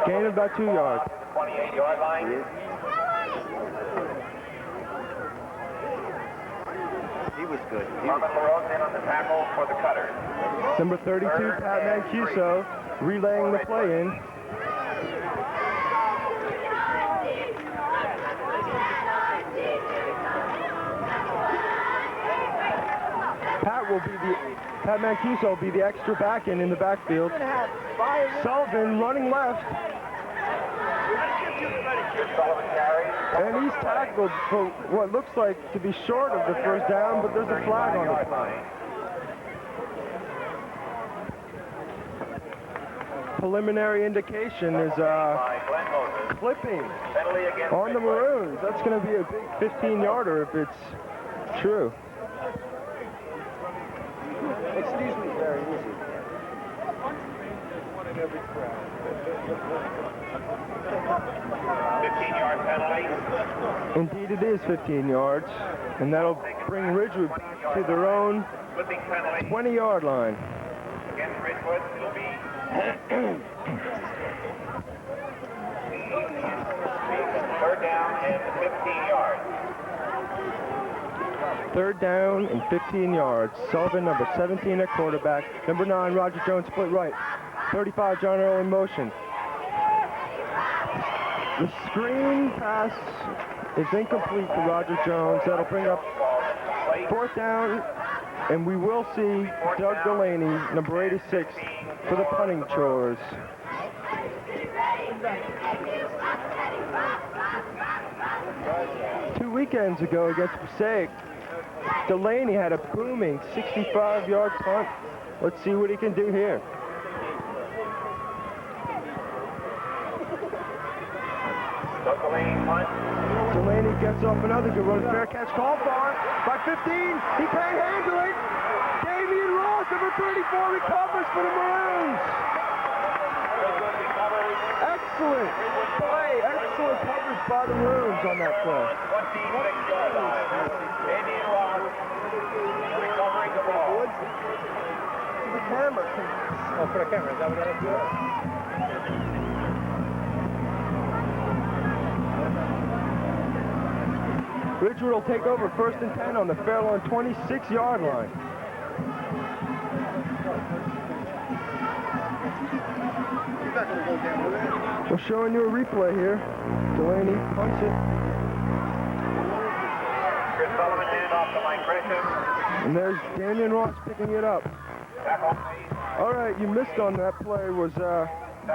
Gain of about 2 yards. 28-yard line. He was good. Marvin LaRose in on the tackle for the Cutters. Number 32, Pat Mancuso, relaying the play in. Pat Mancuso will be the extra back in the backfield. Sullivan running left. And he's tackled for what looks like to be short of the first down, but there's a flag on the play. Preliminary indication is clipping on the Maroons. That's going to be a big 15-yarder if it's true. Excuse me, very easy. 15-yard penalty. Indeed, it is 15 yards, and that'll bring Ridgewood back to their own 20-yard line. Against Ridgewood, it'll be third down and 15 yards. Third down and 15 yards. Sullivan, number 17 at quarterback. Number 9, Roger Jones, split right. 35, John Earl in motion. The screen pass is incomplete to Roger Jones. That'll bring up fourth down, and we will see Doug Delaney, number 86, for the punting chores. Two weekends ago against Passaic, Delaney had a booming 65-yard punt. Let's see what he can do here. Delaney gets off another good run. Fair catch called for by 15. He can't handle it. Damian Ross, number 34, recovers for the Maroons. Excellent play. Excellent coverage by the Maroons on that play. Damian Ross recovering the ball. The camera. Oh, for the camera. Is that what that is? Ridgewood will take over first and 10 on the Fairlawn 26-yard line. We're showing you a replay here. Delaney punts it. Chris Sullivan handed off to Mike Gresham. And there's Damian Ross picking it up. All right, you missed on that play was the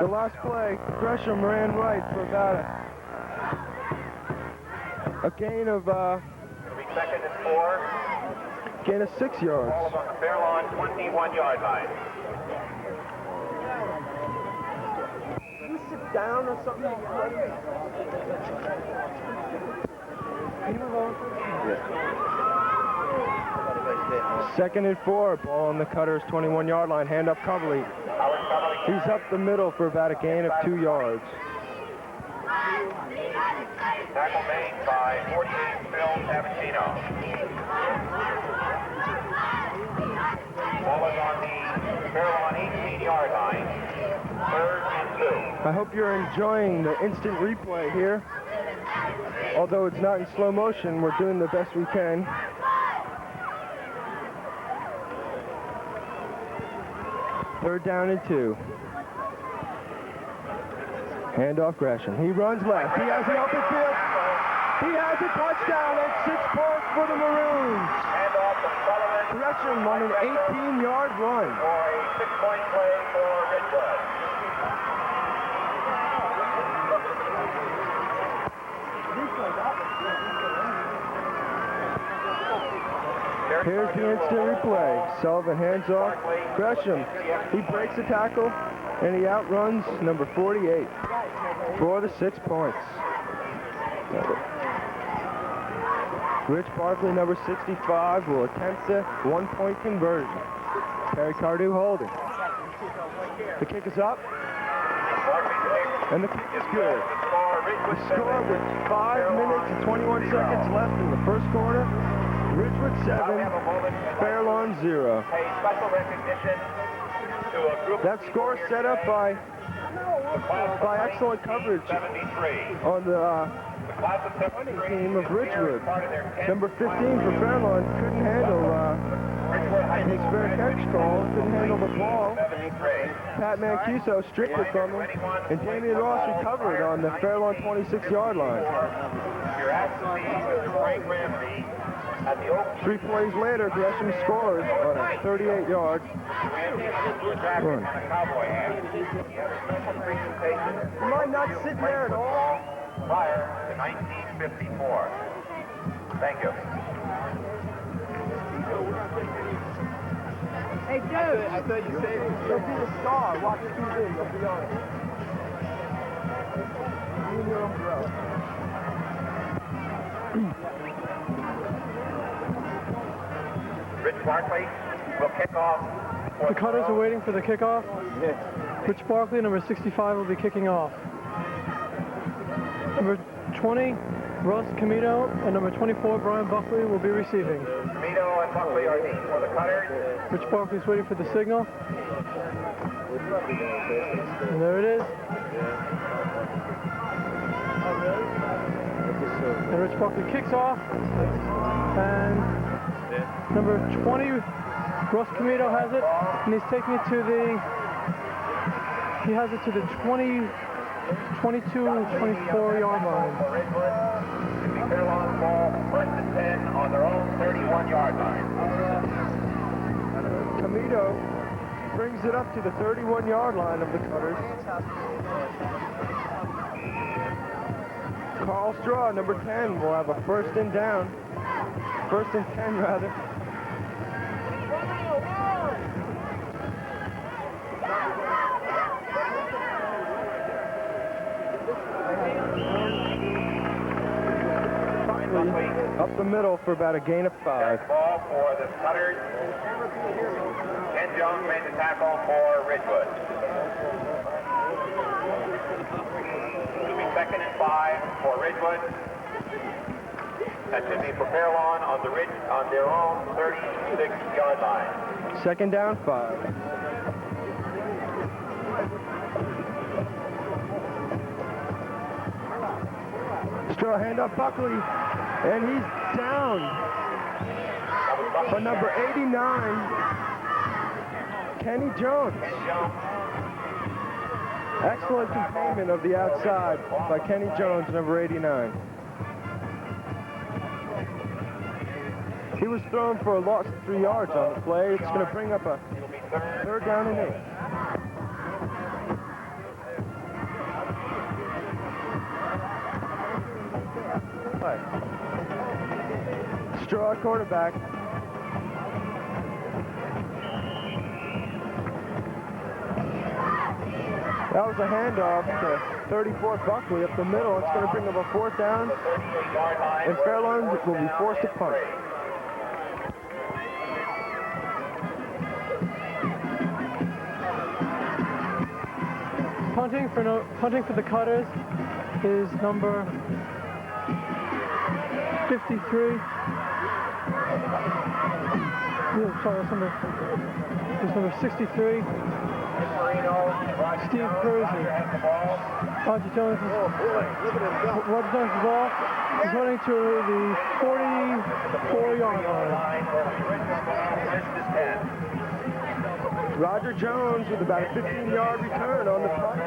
last play. Gresham ran right for about a gain of second and 4. Gain of 6 yards. Ball is on the Fairlawn 21-yard line. Can you sit down or something? Can you move on? Second and 4. Ball on the Cutters 21-yard line. Hand up Coverly. He's up the middle for about a gain of 2 yards. Tackle made by 48 Phil Savagino. Ball is on the Fairlawn 18-yard line. Third and 2. I hope you're enjoying the instant replay here. Although it's not in slow motion, we're doing the best we can. Third down and 2. Hand off Gresham. He runs left. He has the open field. He has a touchdown at 6 points for the Maroons. Hand off to Sullivan. Gresham on an 18-yard run. For a 6-point play for Ridgewood. Here's the instant replay. Sullivan hands off. Gresham, he breaks the tackle, and he outruns number 48 for the 6 points. Rich Barkley, number 65, will attempt the 1-point conversion. Terry Cardew holding. The kick is up, and the kick is good. The score with 5 minutes and 21 seconds left in the first quarter. Ridgewood 7, Fairlawn 0. That score set up by by excellent coverage 73. on the The class of punting 73 team of Ridgewood. part of their 10th Number 15 for Fairlawn couldn't handle Ridgewood High his School fair catch call, couldn't handle the ball. 73. Pat Mancuso stripped it from him, and Damian Ross recovered on the Fairlawn 26-yard line. You're actually Mr. Frank Ramsey at the Oak 3 plays later, Gresham scores on a 38-yard run. on a cowboy hat. He had a special presentation You might not sit there at all. prior to 1954. Thank you. Hey, dude. I thought you said you'll be a star. Watch TV. You'll be on it. You and your umbrella. Rich Barkley will kick off. The Cutters are waiting for the kickoff. Yes. Rich Barkley, number 65, will be kicking off. Number 20, Russ Camino, and number 24, Brian Buckley, will be receiving. Camino and Buckley are deep for the Cutters. Rich Barkley's waiting for the signal. And there it is. And Rich Barkley kicks off. And number 20, Russ Camino has it, and he's taking it to the, he has it to the 24-yard line. For Ridgewood, Fairlawn ball first and 10 on their own 31-yard line. Camino brings it up to the 31-yard line of the Cutters. Carl Straw, number 10, will have a first and 10 rather. Up the middle for about a gain of 5. Ball for the Cutters. Ken Jones made the tackle for Ridgewood. It'll be second and 5 for Ridgewood. That should be for Fairlawn on their own 36-yard line. Second down, 5. Straw hand up Buckley, and he's down. For number 89, Kenny Jones. Excellent containment of the outside by Kenny Jones, number 89. He was thrown for a loss of 3 yards on the play. It's going to bring up a third down and 8. Straw quarterback. That was a handoff to 34 Buckley up the middle. It's going to bring up a 4th down, and Fairlawn will be forced to punt. Punting for the Cutters is number 53. Yeah, sorry, that's number 63. Steve Percy. Roger Jones is ball. He's running to the 44-yard line. Roger Jones with about a 15-yard return on the punt.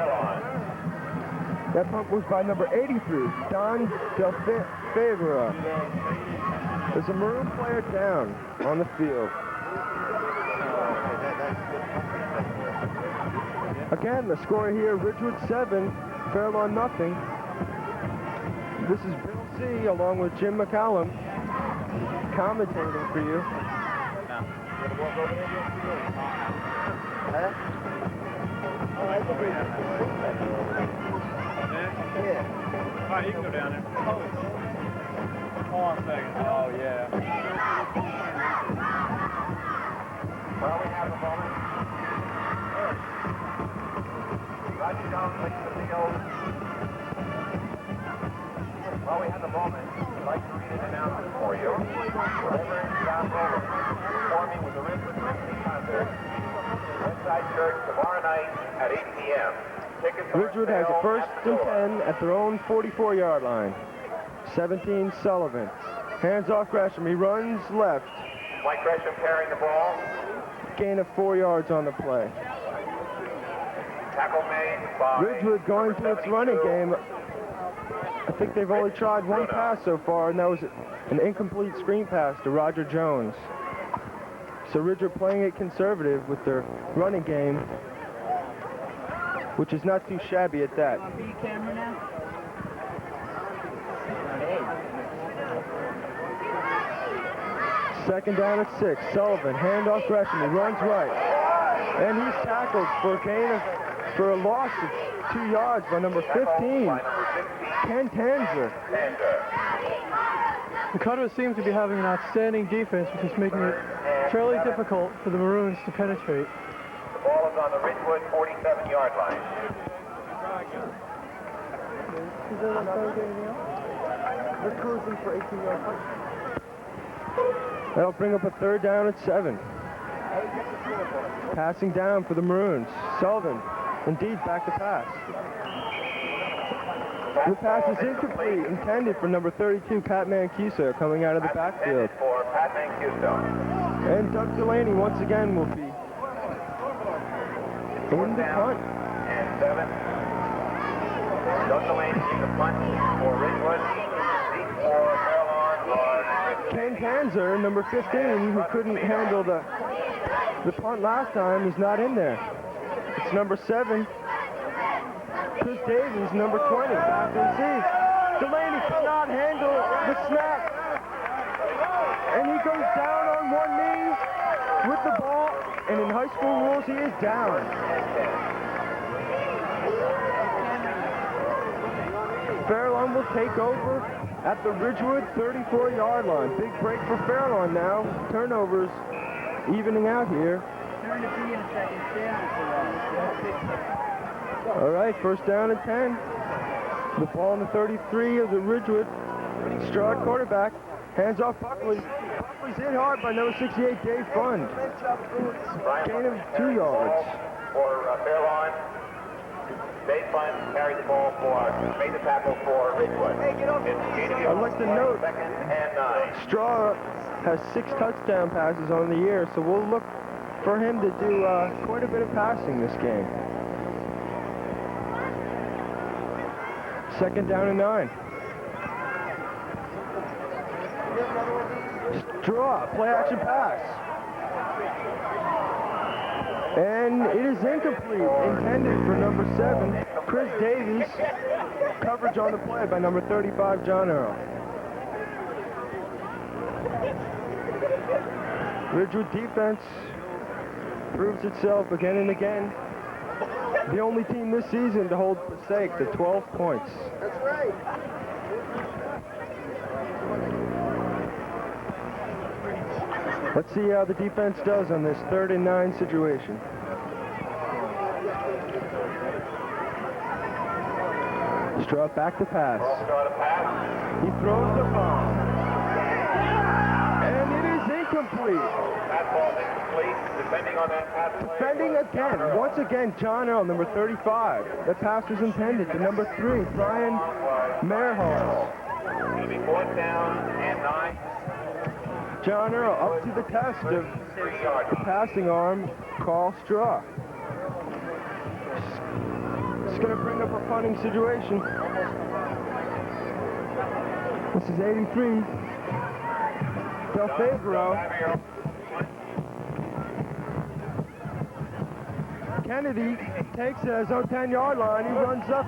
That punt was by number 83, Don Del Favora. There's a maroon player down on the field. Again, the score here, Ridgewood 7, Fairlawn nothing. This is Bill C. along with Jim McCallum commentating for you. All right, you can go down there. Hold on a second. Oh, yeah. Well, we have a moment. Roger Jones leads the field. Well, we have a moment. I'd like to read an announcement for you. Reverend John Rowland performing with the Ridgewood Symphony Concert. Westside Church tomorrow night at 8 p.m. Ridgewood has a first and 10 at their own 44-yard line. 17, Sullivan. Hands off Gresham. He runs left. Mike Gresham carrying the ball. Gain of 4 yards on the play. Tackle made by Ridgewood going to its running game. I think they've only tried one pass so far, and that was an incomplete screen pass to Roger Jones. So Ridgewood playing it conservative with their running game, which is not too shabby at that. Second down at 6. Sullivan, handoff Gresham. He runs right. And he's tackled for a loss of 2 yards by number 15, Ken Tanzer. The Cutters seem to be having an outstanding defense, which is making it fairly difficult for the Maroons to penetrate. The ball is on the Ridgewood 47-yard line. They're closing for 18-yard. That'll bring up a third down at 7. Passing down for the Maroons. Sullivan, indeed, back to pass. The pass is incomplete, intended for number 32, Pat Mancuso, coming out of the backfield. For Pat Mancuso. And Doug Delaney once again will be in the punt. And 7. Doug Delaney in the punt for Ridgewood. Deep for Fairlawn. Ken Tanzer, number 15, who couldn't handle the punt last time, is not in there. It's number 7. Chris Davies, number 20, back to receive. Delaney cannot handle the snap. And he goes down on one knee with the ball. And in high school rules, he is down. Fairlawn will take over at the Ridgewood 34-yard line. Big break for Fairlawn now. Turnovers evening out here. All right, first down and 10. The ball on the 33 of the Ridgewood. Stroud quarterback. Hands off Buckley. Buckley's hit hard by number 68, Dave Fund. Gain of 2 yards. For Fairlawn. Dave Fund carried the ball made the tackle for Ridgewood. I'd like to note, second and 9. Straw has 6 touchdown passes on the year, so we'll look for him to do quite a bit of passing this game. Second down and 9. Straw, play action pass. And it is incomplete, intended for number 7, Chris Davies. Coverage on the play by number 35, John Earl. Ridgewood defense proves itself again and again. The only team this season to hold Passaic to 12 points. That's right. Let's see how the defense does on this 3rd and 9 situation. Straw back to pass. He throws the ball. And it is incomplete. That ball is incomplete, depending on that pass play. Defending again. Once again, John Earl, number 35. The pass was intended to number 3, Brian Merholz. It'll be 4th down and 9. John Earl up to the test of the passing arm, Carl Straw. It's going to bring up a punting situation. This is 83. Del Favero. Kennedy takes it at his own 10-yard line. He runs up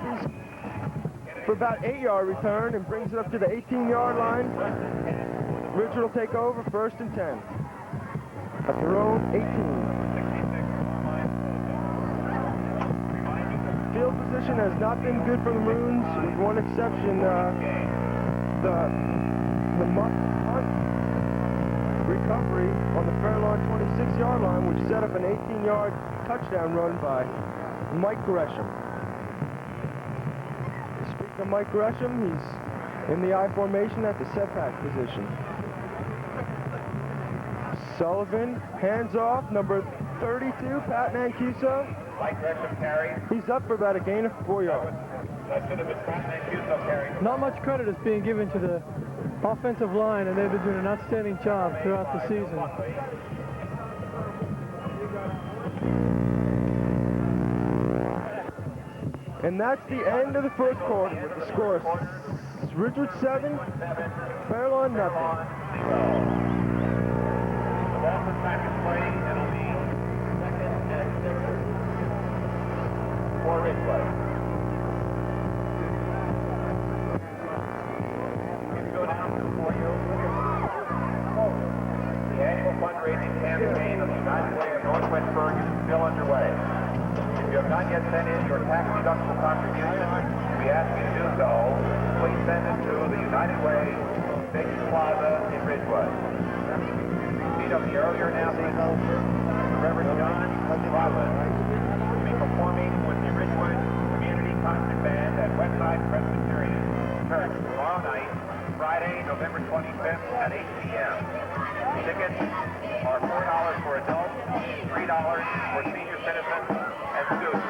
for about 8-yard return and brings it up to the 18-yard line. Ridgewood will take over, 1st and 10. At their own 18. Field position has not been good for the Maroons, with one exception, the muff punt recovery on the Fairlawn 26-yard line, which set up an 18-yard touchdown run by Mike Gresham. Speaking of Mike Gresham, he's in the I formation at the setback position. Sullivan, hands off, number 32, Pat Mancuso. Mike Gresham carries. He's up for about a gain of 4 yards. That should have been Batman Cuso carrying. Not much credit is being given to the offensive line, and they've been doing an outstanding job throughout the season. And that's the end of the first quarter. The score is Ridgewood 7, Fairlawn nothing. The ball for Packers play. It'll be second and 6 for Ridgewood. Go down for you. The annual fundraising campaign of the United Way of Northwest Bergen is still underway. If you have not yet sent in your tax-deductible contribution, we ask you to do so. Please send it to the United Way, Station Plaza in Ridgewood. Repeat of the earlier announcement, Reverend John Rollins will be performing with the Ridgewood Community Concert Band at Westside Presbyterian Church tomorrow night, Friday, November 25th at 8 p.m. Tickets are $4 for adults, $3 for senior citizens and students.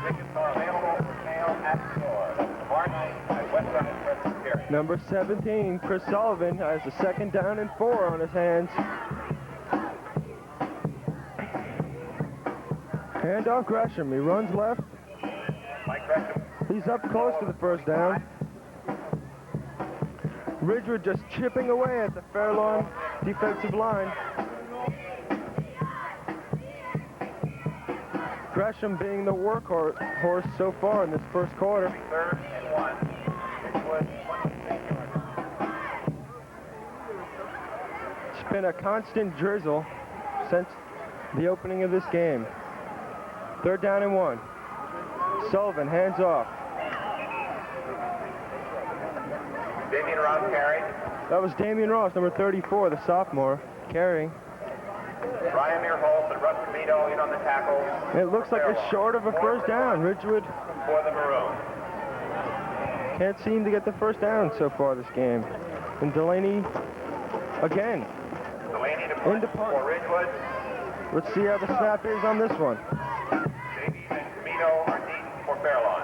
Tickets are available for sale at the store. Tomorrow night at Westside Presbyterian. Number 17, Chris Sullivan, has a second down and 4 on his hands. Handoff Gresham, he runs left. Mike Gresham. He's up close to the first down. Ridgewood just chipping away at the Fairlawn defensive line. Gresham being the workhorse so far in this first quarter. 3rd and 1. Ridgewood, 26 yards. It's been a constant drizzle since the opening of this game. 3rd down and 1. Sullivan hands off. Damian Ross carrying. That was Damian Ross, number 34, the sophomore, carrying. Brian Mearholtz and Russ Camino in on the tackle. It looks like it's short of a first down. Ridgewood For the Maroons. can't seem to get the first down so far this game. And Delaney again. Delaney to punt Into punt. for Ridgewood. Let's see how the snap is on this one. Davies and Camino are deep for Fairlawn.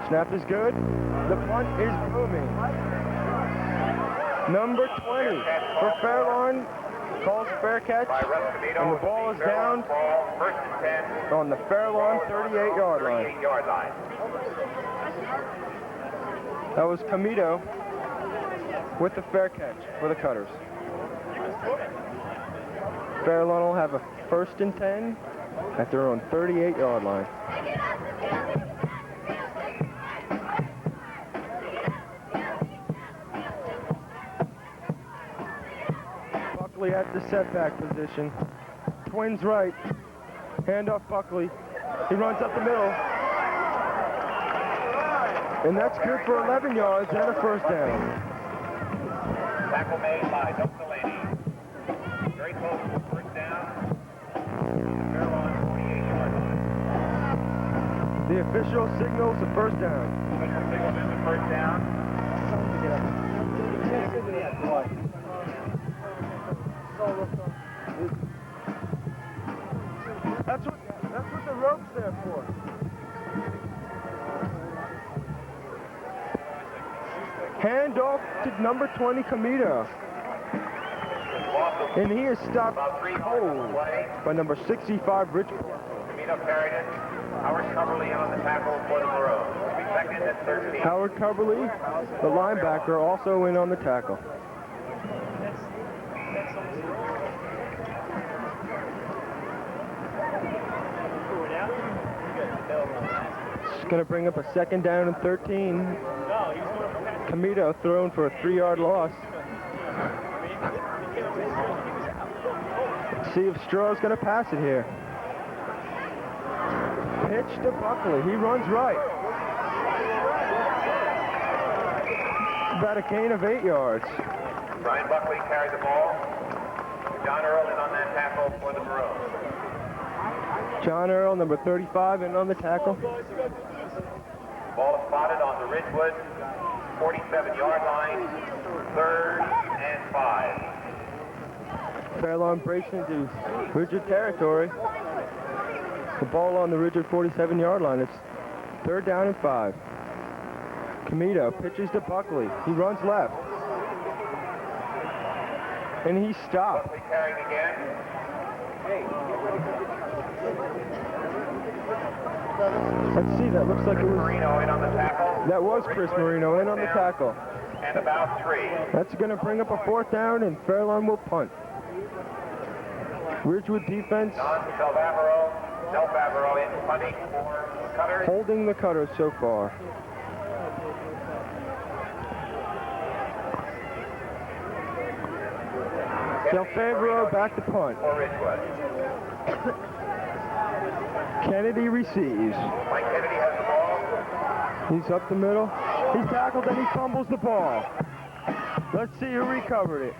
Snap is good. The punt is booming. Number 20 for Fairlawn calls fair catch. By Russ Camino. And the ball is down Ball, 1st and 10. on the Fairlawn 38-yard line. 38-yard line. That was Camito with the fair catch for the Cutters. Fairlawn will have a 1st and 10 at their own 38-yard line. Buckley at the setback position. Twins right. Handoff Buckley. He runs up the middle. And that's good for 11 yards and a first down. Tackle made by Doug Delaney. Very close to the first down. Fairlawn 48-yard line. The official signals a first down. Official signals in the first down. That's what the rope's there for. Handoff to number 20, Camito. And he is stopped cold by number 65, Ridgewood. Camino carried it. Howard Coverly on the tackle for the Maroons. It'll be 2nd and 13. Howard Coverly, the linebacker, also in on the tackle. It's going to bring up a 2nd down and 13. Camito thrown for a 3-yard loss. Let's see if Stroh's going to pass it here. Pitch to Buckley. He runs right. About a gain of 8 yards. Brian Buckley carried the ball. John Earl in on that tackle for the Maroons. John Earl, number 35, in on the tackle. Ball is spotted on the Ridgewood 47-yard line. 3rd and 5. Fairlawn breaks into Ridgewood territory. The ball on the Ridgewood 47-yard line. It's 3rd down and 5. Comito pitches to Buckley. He runs left. And he stopped. Buckley carrying again. Let's see, that looks like it was... Marino in on the tackle. That was Chris Marino in on the tackle. And about 3. That's going to bring up a 4th down, and Fairlawn will punt. Ridgewood defense Del in punting for Cutters. holding the Cutters so far. Del Favreau back to punt. For Ridgewood. Kennedy receives. Mike Kennedy has the ball. He's up the middle. He's tackled and he fumbles the ball. Let's see who recovered it.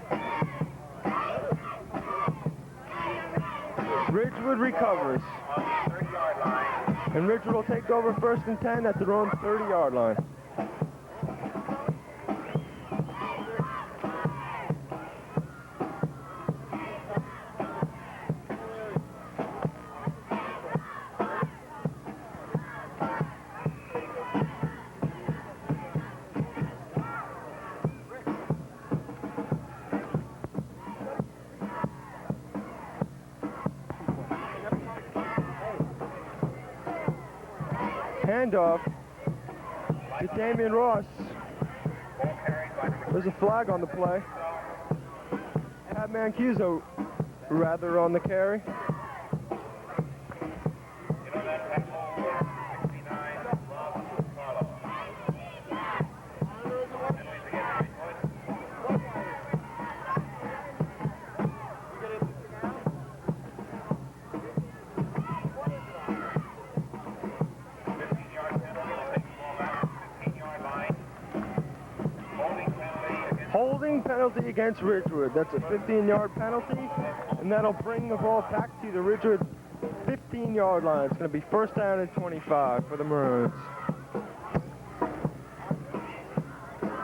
Ridgewood recovers. On the 30-yard line. And Ridgewood will take over 1st and 10 at their own 30-yard line. Handoff to Damian Ross. There's a flag on the play. Pat Mancuso rather on the carry. Holding penalty against Ridgewood. That's a 15-yard penalty, and that'll bring the ball back to the Ridgewood 15-yard line. It's going to be 1st down and 25 for the Maroons.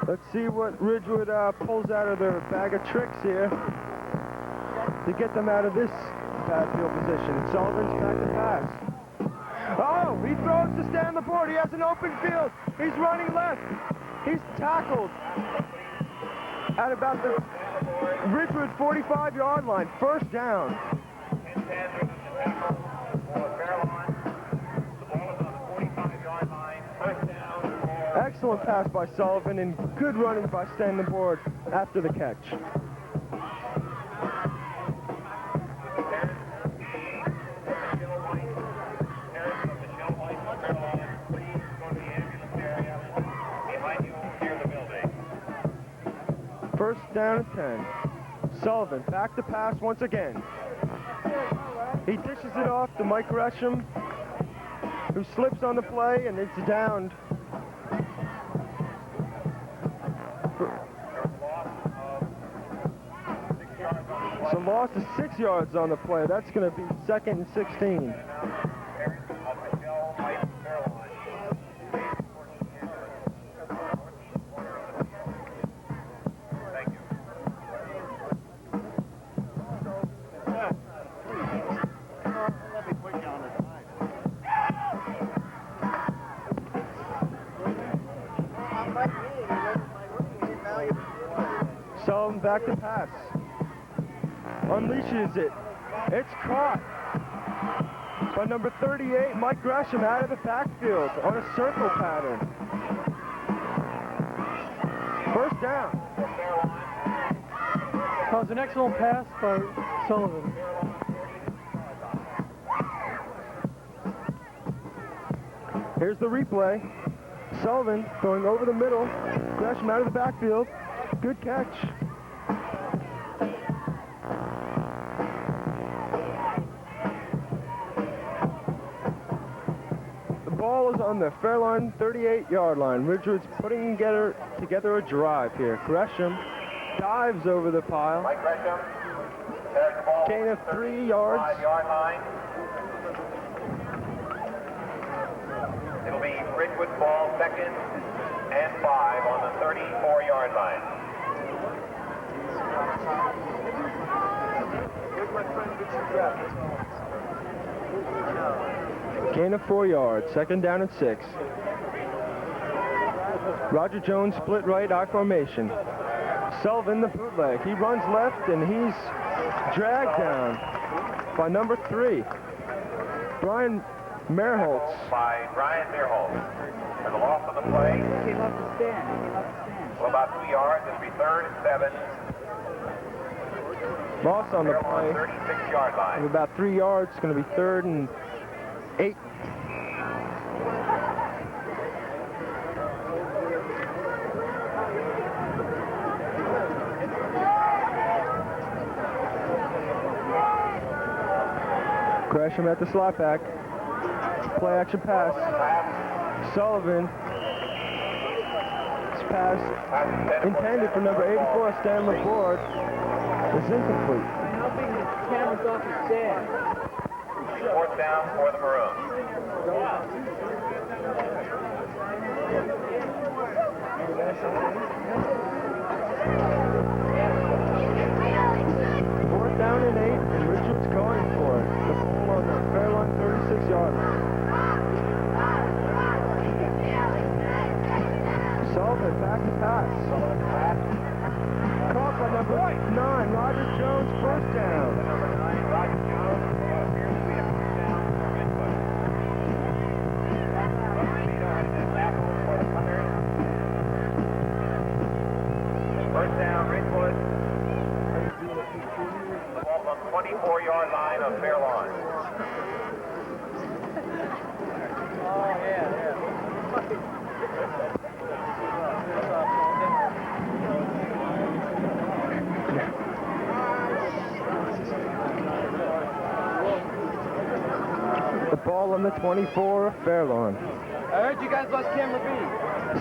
Let's see what Ridgewood pulls out of their bag of tricks here to get them out of this bad field position. Sullivan's back to pass. Oh, he throws to stay on the board. He has an open field. He's running left. He's tackled at about the Ridgewood 45-yard line. 1st down. Excellent pass by Sullivan and good running by staying the board after the catch. First down and 10. Sullivan back to pass once again. He dishes it off to Mike Gresham, who slips on the play, and it's downed. So loss of 6 yards on the play. That's going to be 2nd and 16. Sullivan back to pass. Unleashes it. It's caught by number 38, Mike Gresham, out of the backfield on a circle pattern. 1st down. That was an excellent pass by Sullivan. Here's the replay. Sullivan going over the middle. Gresham out of the backfield. Good catch. The ball is on the Fairlawn 38-yard line. Ridgewood's putting together a drive here. Gresham dives over the pile. Mike Gresham carries the ball. Gain of 3 yards. 5-yard line. It'll be Ridgewood ball 2nd and 5 on the 34-yard line. Gain of 4 yards, 2nd down and 6. Roger Jones split right, I formation. Sullivan the bootleg. He runs left and he's dragged down by number 3, Brian Merholtz. By Brian Merholtz. For the loss of the play. Came up the stand. Well, about 2 yards. It'll be 3rd and 7. Loss on the Fairlawn play 36-yard of line. about 3 yards. It's going to be 3rd and 8. Gresham at the slot back. Play action pass. Sullivan. This pass intended for number 84, Stanley Ford, is incomplete. Helping the cameras off the stand. 4th down for the Maroons. Fourth down and 8, and Ridgewood's going for it. The ball on the Fairlawn 36-yard line. Sullivan back to pass. Caught by number 9, Roger Jones, 1st down. Number 9, Roger Jones. Appears to be a 1st down for Ridgewood. For the punter. 1st down, Ridgewood. Ball on the 24-yard line of Fairlawn. The ball on the 24 of Fairlawn. I heard you guys lost camera B.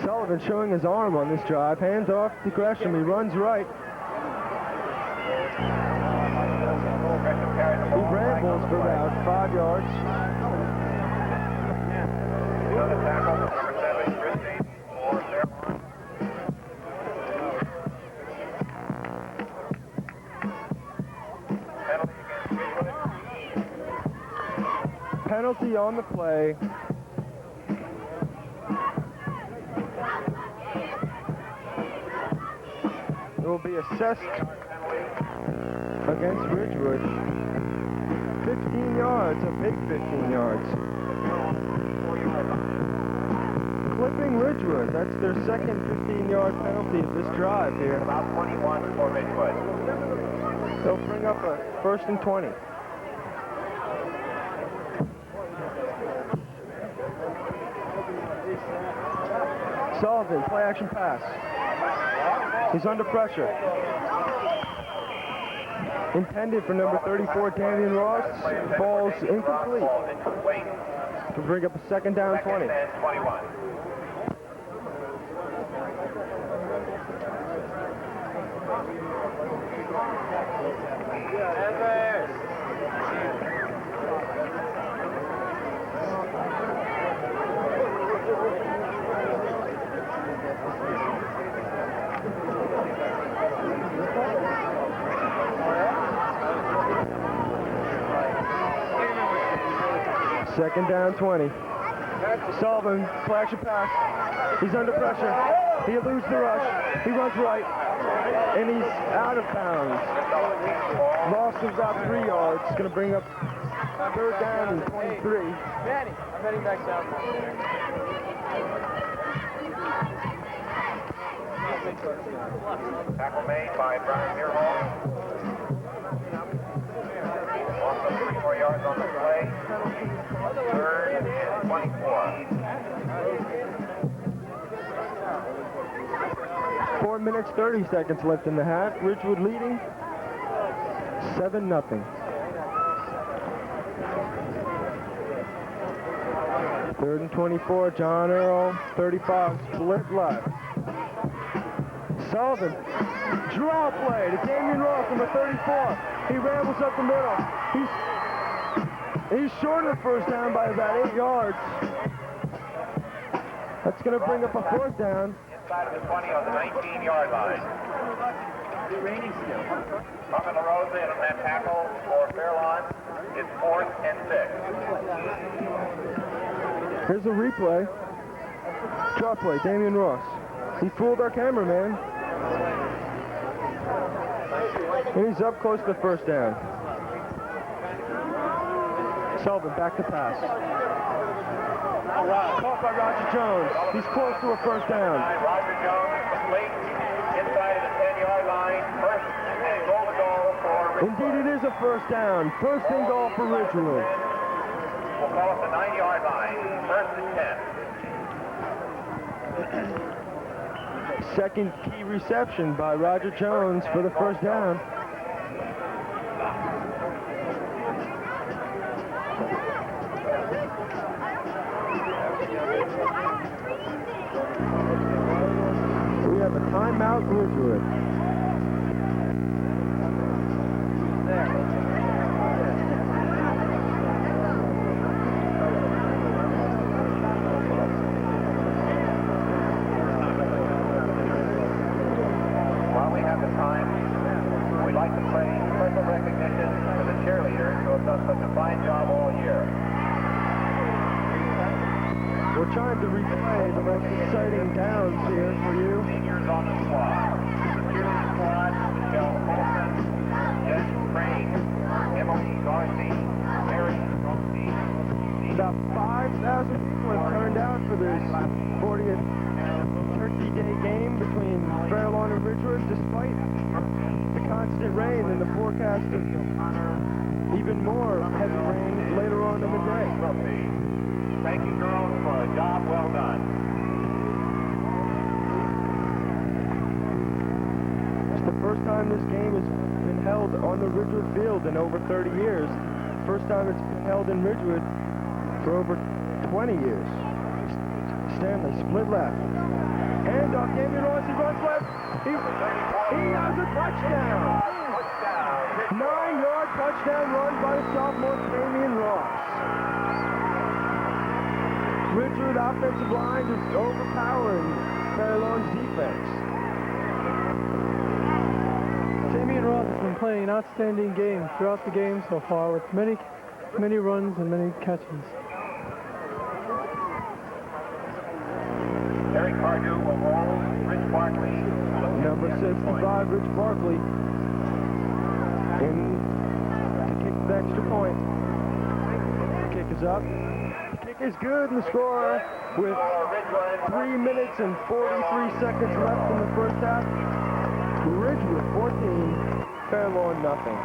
Sullivan showing his arm on this drive. Hands off to Gresham. He runs right. Gresham carries the He ball. rambles for about 5 yards. Another tackle, number 7, Christie, for Fairlawn. Penalty against Ridgewood. Penalty on the play. It will be assessed against Ridgewood. 15 yards, a big 15 yards. Clipping Ridgewood, that's their second 15-yard penalty of this drive here. About 21 for Ridgewood. They'll bring up a 1st and 20. Sullivan, play action pass. He's under pressure. Intended for number 34, Damian Ross. Ball's incomplete. Ball incomplete. To bring up a 2nd down 20. 2nd and 21. Second down 20. Sullivan, play action pass. He's under pressure. He eludes the rush. He runs right. And he's out of bounds. Loss of about 3 yards. Going to bring up 3rd down and 23. Manny, I'm heading back down. Tackle made by Brian Merholtz. Loss of 3 yards on the play. 3rd and 24. 4 minutes, 30 seconds left in the half. Ridgewood leading 7-0. 3rd and 24, John Earl, 35, split left. Sullivan, draw play to Damian Ross, number 34. He rambles up the middle. He's short of the 1st down by about 8 yards. That's going to bring up a 4th down. Inside of the 20 on the 19-yard line. Raining still. Mama LaRosa in that tackle for Fairlawn. It's 4th and 6. Here's a replay. Draw play, Damian Ross. He fooled our cameraman. And he's up close to the first down. Sullivan back to pass. Caught by Roger Jones. He's close to a first down. Roger Jones complete inside of the 10-yard line. First and goal to goal for Ridgewood. Indeed, it is a first down. First and goal for Ridgewood. We'll call it the 9-yard line. First and 10. Second key reception by Roger Jones for the first down. We have a timeout, Ridgewood. While we have the time, we'd like to play special recognition for the cheerleaders who have done such a fine job all year. We're trying to replay the most exciting downs here for you. Seniors on the squad. The cheerleading squad, Michelle Colson, Jess Crane, Emily Garcia, Mary Garcia. About 5,000 people have turned out for this 40th Turkey Day game between Fairlawn and Ridgewood, despite the constant rain and the forecast of even more heavy rain later on in the day. Thank you, girls, for a job well done. It's the first time this game has been held on the Ridgewood field in over 30 years. First time it's been held in Ridgewood for over 20 years. Stanley split left. Hand off, Damian Ross, he runs left. He has a touchdown. 9-yard touchdown run by the sophomore Damian Ross. Ridgewood offensive line is overpowering Fairlawn's defense. Damian Ross has been playing an outstanding game throughout the game so far with many runs and many catches. Eric Cardew will roll. Rich Barkley. Number 65, Rich Barkley, in to kick the extra point. The kick is up. The kick is good, and the score with 3 minutes and 43 seconds left in the first half. Ridgewood 14, Fairlawn nothing.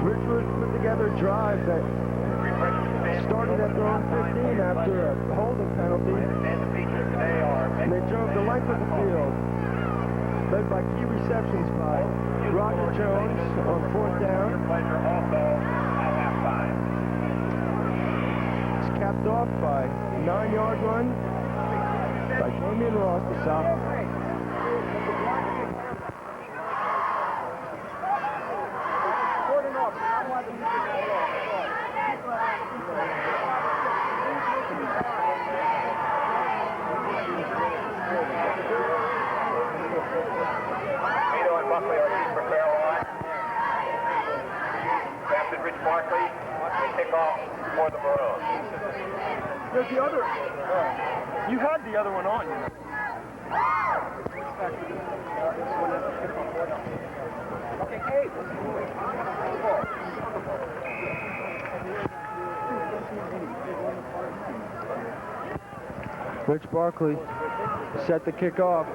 Ridgewood put together a drive that started at their own 15 after a holding penalty. And they drove the length of the field, led by key receptions by Roger Jones on 4th down. It's capped off by a 9-yard run by Damian Ross, the sophomore. Vito and Buckley are deep for Fairlawn. Captain Rich Barkley kick off for the Maroons. There's the other. You had the other one on, you know. Rich Barkley set the kick off.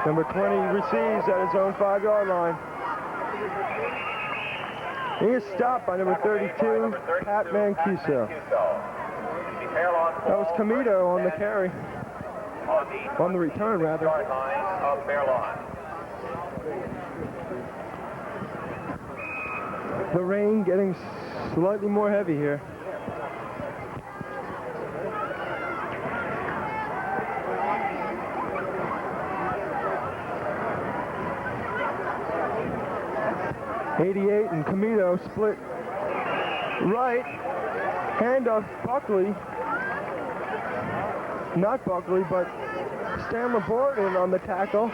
Number 20 receives at his own 5-yard line. He is stopped by number 32, Pat Mancuso. That was Camito on the carry. On the return, rather. Of Fairlawn. The rain getting slightly more heavy here. .88 and Camito split right. Handoff Buckley. not Buckley, but Stan Laborton on the tackle.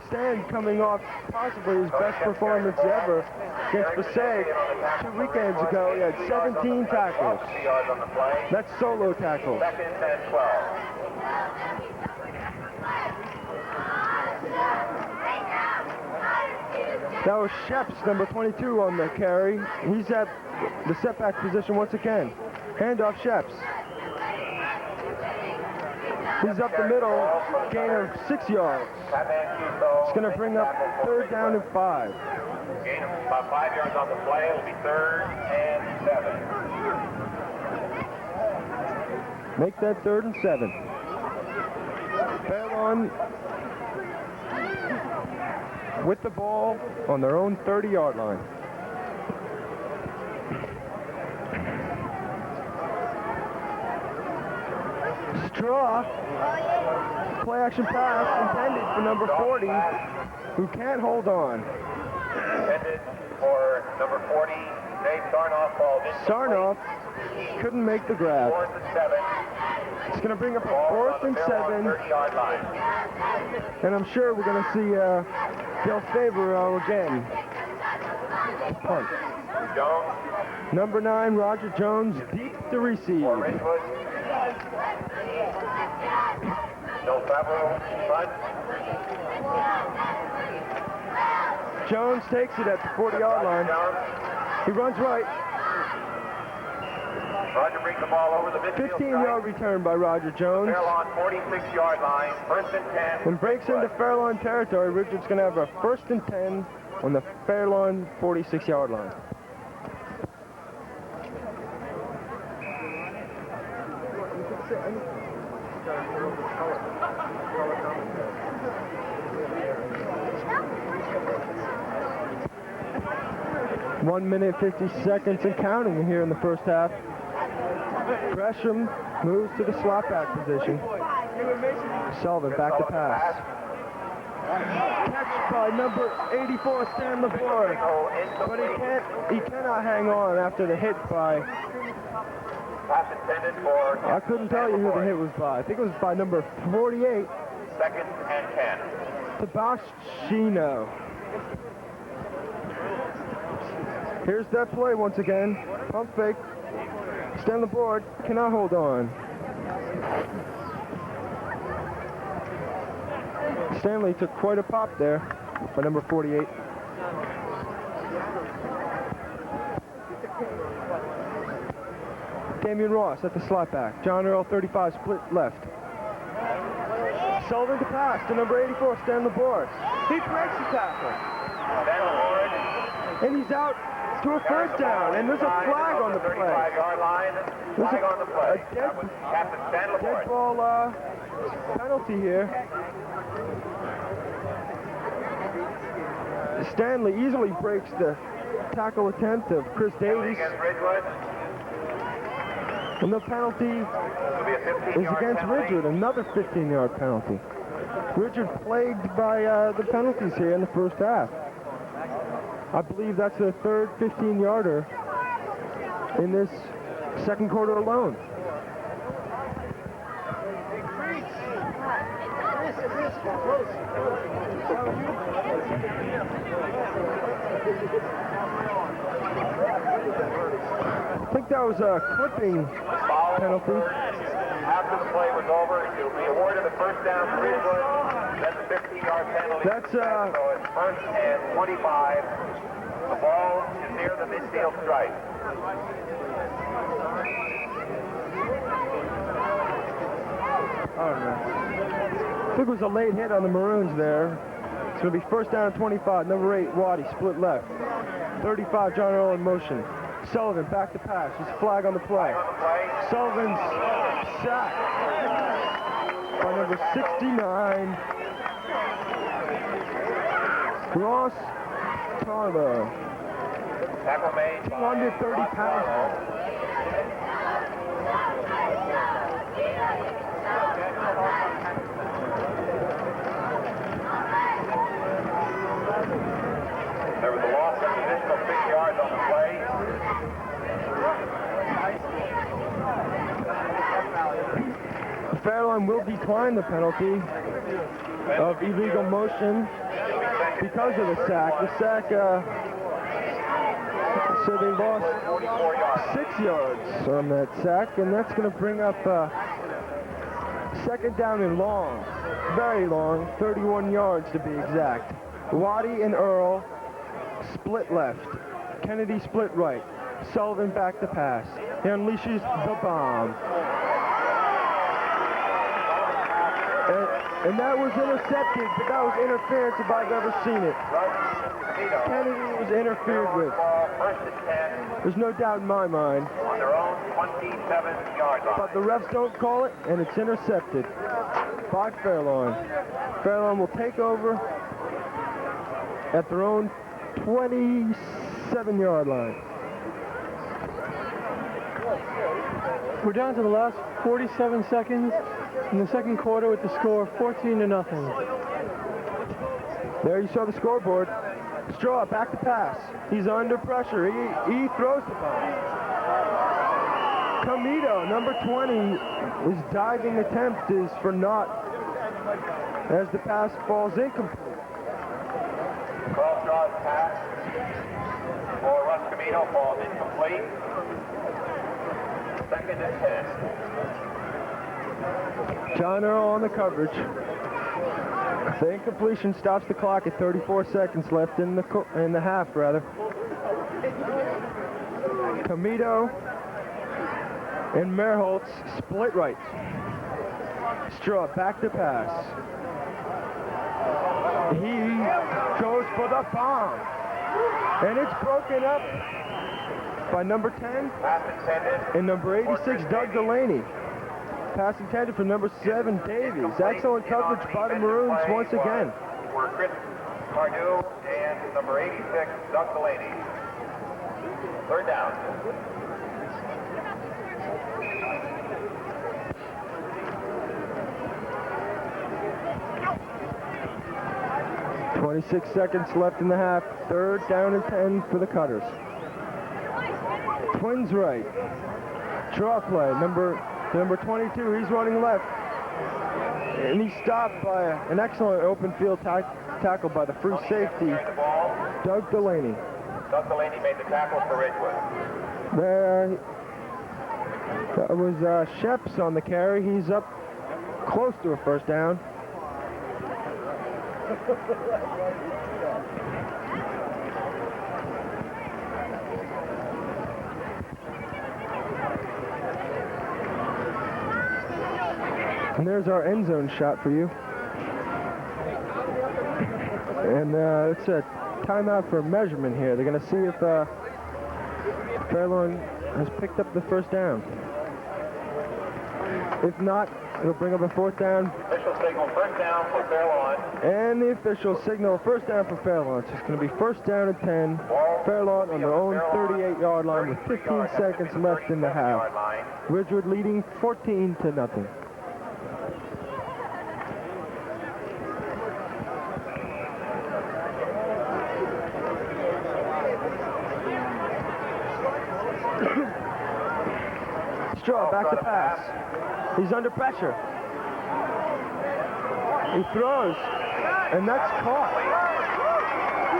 Stan coming off possibly his best performance ever against Passaic 2 weekends ago. He had 17 tackles. That's solo tackles. Second and 12. That was Sheps, number 22 on the carry. He's at the setback position once again. Handoff Sheps. He's up the middle, gain of 6 yards. It's going to bring up 3rd down and 5. Gain of about 5 yards on the play. It'll be 3rd and 7. Make that 3rd and 7. Fairlawn with the ball on their own 30-yard line. Straw, play action pass intended for number 40, who can't hold on. Intended for number 40, Dave Sarnoff, ball Sarnoff couldn't make the grab. 4th and 7. It's going to bring up a Ball 4th on the and 7, 30-yard line. and I'm sure we're going to see Del Favor again. Punt. Jones Number 9, Roger Jones, deep to receive. for Ridgewood. Del Favreau, front. Jones takes it at the 40-yard line. Jones. He runs right. Roger brings the ball over the midfield. 15-yard return by Roger Jones. Fairlawn 46-yard line, 1st and 10. And breaks into Fairlawn territory. Richard's going to have a 1st and 10 on the Fairlawn 46-yard line. One minute, 50 seconds and counting here in the first half. Gresham moves to the slot back position. Sullivan back to pass. Catch by number 84, Stan LeBoy. But he cannot hang on after the hit by, Pass intended for I couldn't tell you who the hit was by. I think it was by number 48, 2nd and 10. Tabashino. Here's that play once again. Pump fake. Stan LeBoy cannot hold on. Stanley took quite a pop there by number 48. Damian Ross at the slot back. John Earl, 35, split left. Sullivan to pass to number 84, Stan LeBoy. He breaks the tackle. And he's out to a 1st down, and there's a flag on the play. 35-yard line, flag on the play. A That was Captain Stan dead LeBoy. ball penalty here. Stanley easily breaks the tackle attempt of Chris Davies, Against Ridgewood. and the penalty It'll be a 15-yard is against penalty. Ridgewood, another 15-yard penalty. Ridgewood plagued by the penalties here in the first half. I believe that's the 3rd 15-yarder in this 2nd quarter alone. I think that was a clipping penalty. After the play was over, it'll be awarded the 1st down for Ridgewood. That's a 15-yard penalty. That's, So it's 1st and 25. The ball is near the midfield stripe. I don't know. I think it was a late hit on the Maroons there. It's going to be 1st down and 25. Number 8, Waddy, split left. 35, John Earl in motion. Sullivan back to pass. His flag on the play. Sullivan's sacked by number 69, Ross Tarlow. Tackle made. 230 pounds. There was a loss of an additional 6 yards on the play. The Fairlawn will decline the penalty of illegal motion because of the sack. The sack, so they lost 6 yards on that sack, and that's going to bring up second down and long, very long, 31 yards to be exact. Waddy and Earl split left. Kennedy split right. Sullivan back to pass. He unleashes the bomb. And that was intercepted, but that was interference if I've ever seen it. Kennedy was interfered with. There's no doubt in my mind. On their own 27-yard line. But the refs don't call it, and it's intercepted by Fairlawn. Fairlawn will take over at their own 27-yard line. We're down to the last 47 seconds in the second quarter with the score 14-0. There you saw the scoreboard. Straw back to pass. He's under pressure. He throws the ball. Comito, number 20, his diving attempt is for naught as the pass falls incomplete. Straw's pass for Russ Comito falls incomplete. Second and 10. John Earl on the coverage. The incompletion stops the clock at 34 seconds left in the half, rather. Comito and Merholtz split right. Straw back to pass. He goes for the bomb. And it's broken up by number 10 and number 86, Doug Delaney. Pass intended for number 7, Davies. Excellent coverage by the Maroons once again. For Chris Pardue and number 86, Doug Delaney. Third down. .26 seconds left in the half. Third down and 10 for the Cutters. Twins right. Draw play. Number 22, he's running left. And he's stopped by an excellent open field tackle by the free safety, Doug Delaney. Doug Delaney made the tackle for Ridgewood. There was Sheps on the carry. He's up close to a first down. And there's our end zone shot for you. And it's a timeout for measurement here. They're going to see if Fairlawn has picked up the first down. If not, it'll bring up a fourth down. Official signal first down for Fairlawn. And the official signal first down for Fairlawn. So it's going to be first down and 10. Fairlawn on their own 38-yard line with 15 seconds left in the half. Ridgewood leading 14-0. Straw back to pass. He's under pressure. He throws, and that's caught.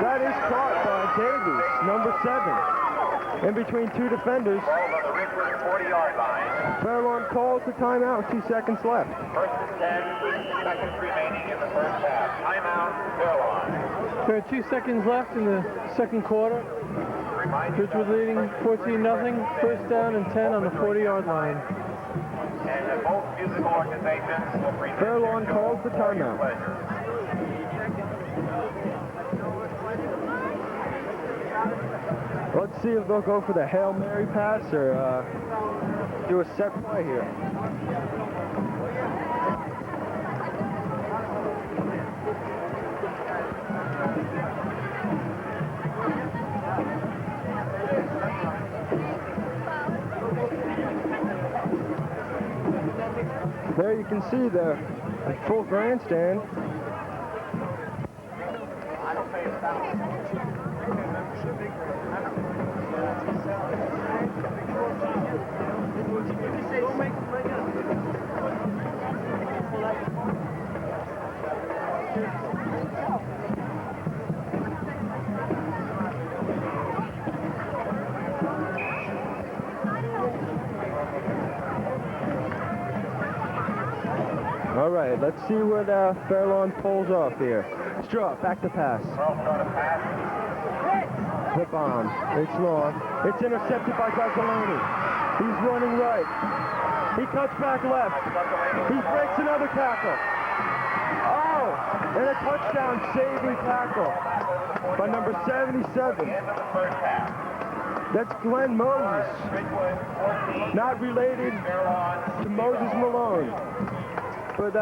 That is caught by Davies, number 7. In between two defenders. Ball on the Ridgewood 40-yard line. Fairlawn calls the timeout with 2 seconds left. First and 10, seconds remaining in the first half. Timeout, Fairlawn. There are 2 seconds left in the second quarter. Ridgewood leading 14-0. First down and 10 on the 40-yard line. And both musical organizations will present Fairlawn calls the timeout. Let's see if they'll go for the Hail Mary pass or do a set play here. There you can see the full grandstand. All right, let's see what Fairlawn pulls off here. Straw, back to pass. The bomb. It's long. It's intercepted by Gazzolini. He's running right. He cuts back left. He breaks another tackle. Oh, and a touchdown saving tackle by number 77. That's Glenn Moses. Not related to Moses Malone. But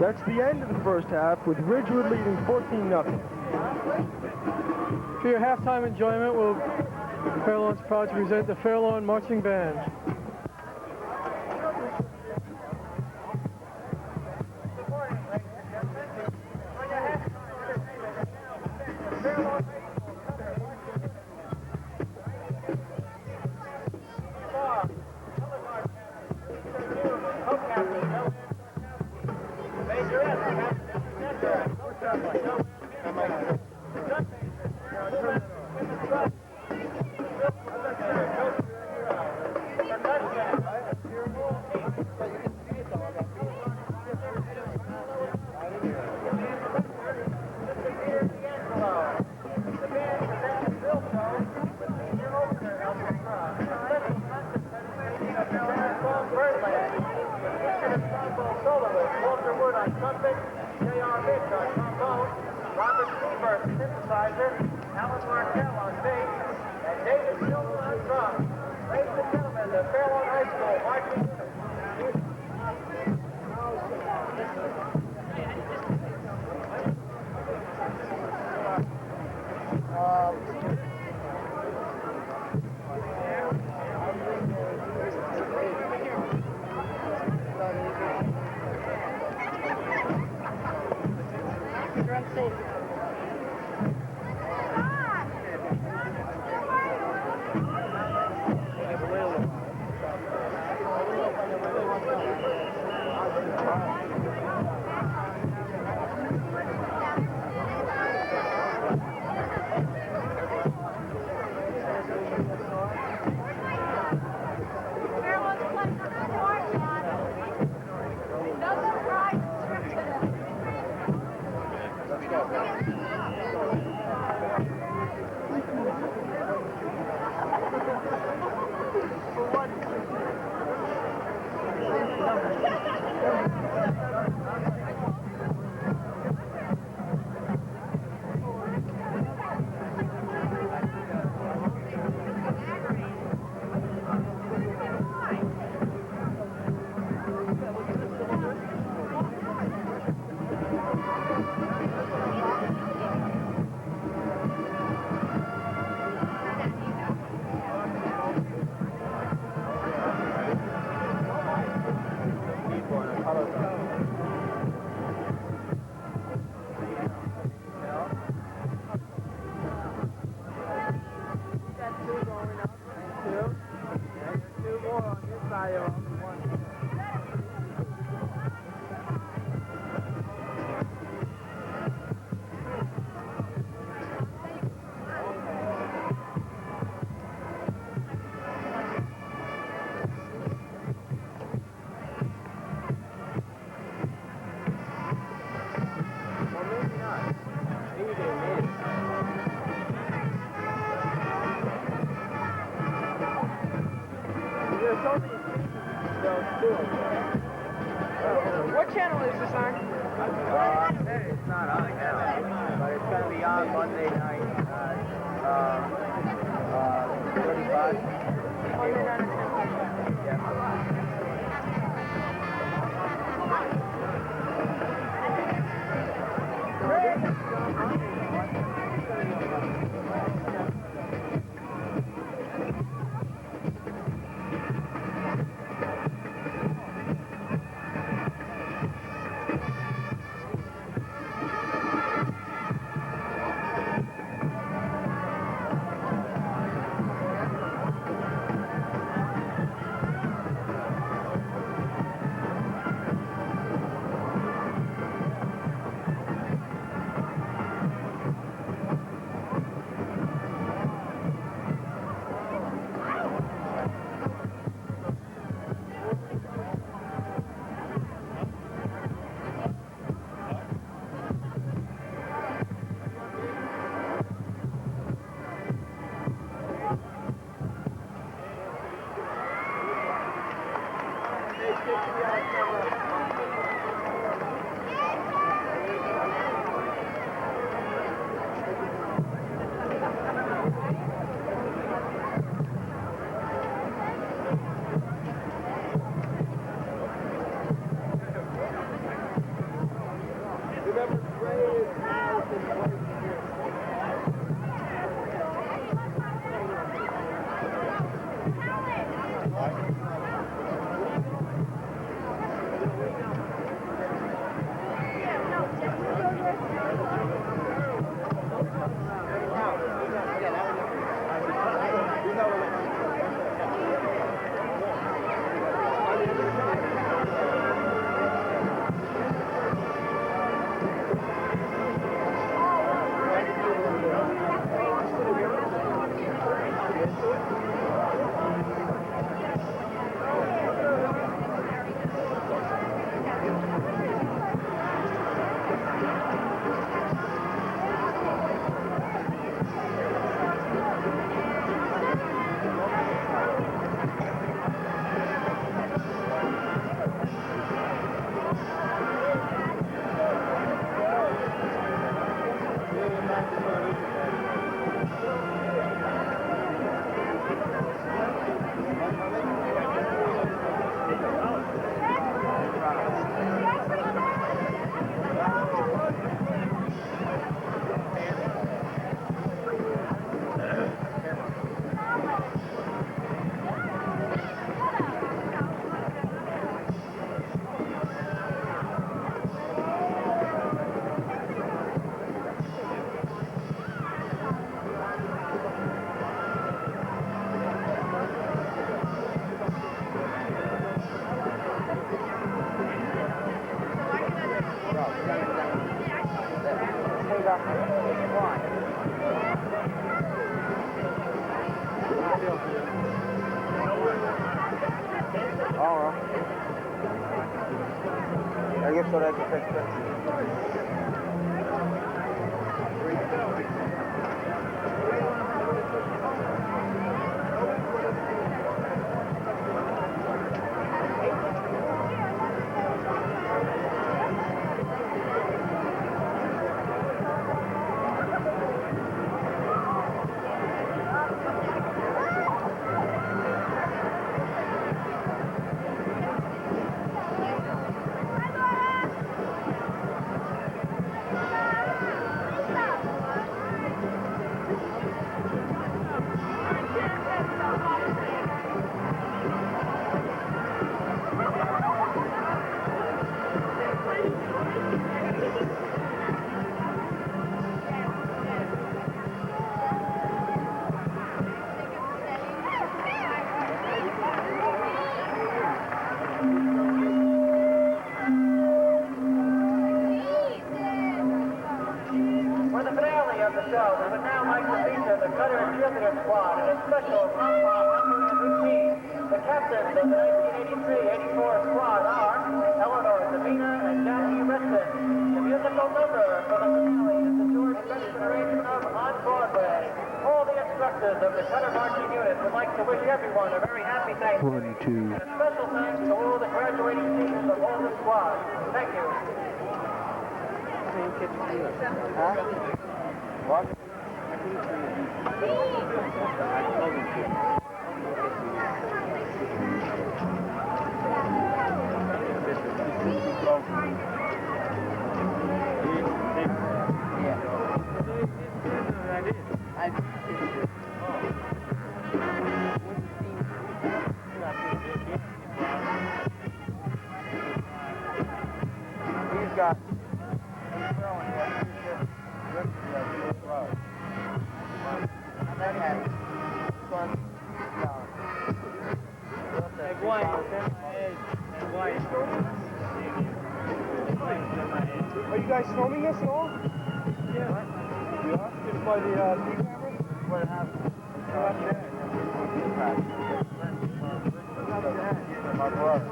that's the end of the first half with Ridgewood leading 14-0. For your halftime enjoyment, Fairlawn's proud to present the Fairlawn Marching Band. What channel is this on? It's not on now, but it's going to be on Monday night at 35. Monday night at 10. For the finale of the show, we would now like to feature the Cutter Cheerleader Squad in a special pom-pom number and routine. The captains of the 1983-84 squad are Eleanor Sabina and Jackie Reston. The musical number for the finale is the George Benson arrangement of On Broadway. All the instructors of the Cutter Marching Unit would like to wish everyone a very happy Thanksgiving. 1, 2. And a special thanks to all the graduating seniors of all the squads. Thank you. He's got. Are you guys filming this at all? Yeah. You are? Just by the camera? What happened? My brother.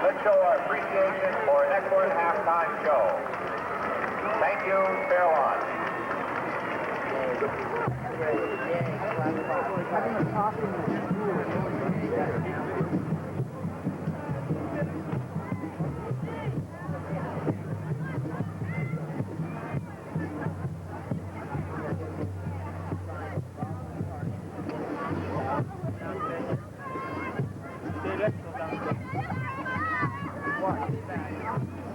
Let's show our appreciation for an excellent halftime show. Thank you, Fairlawn.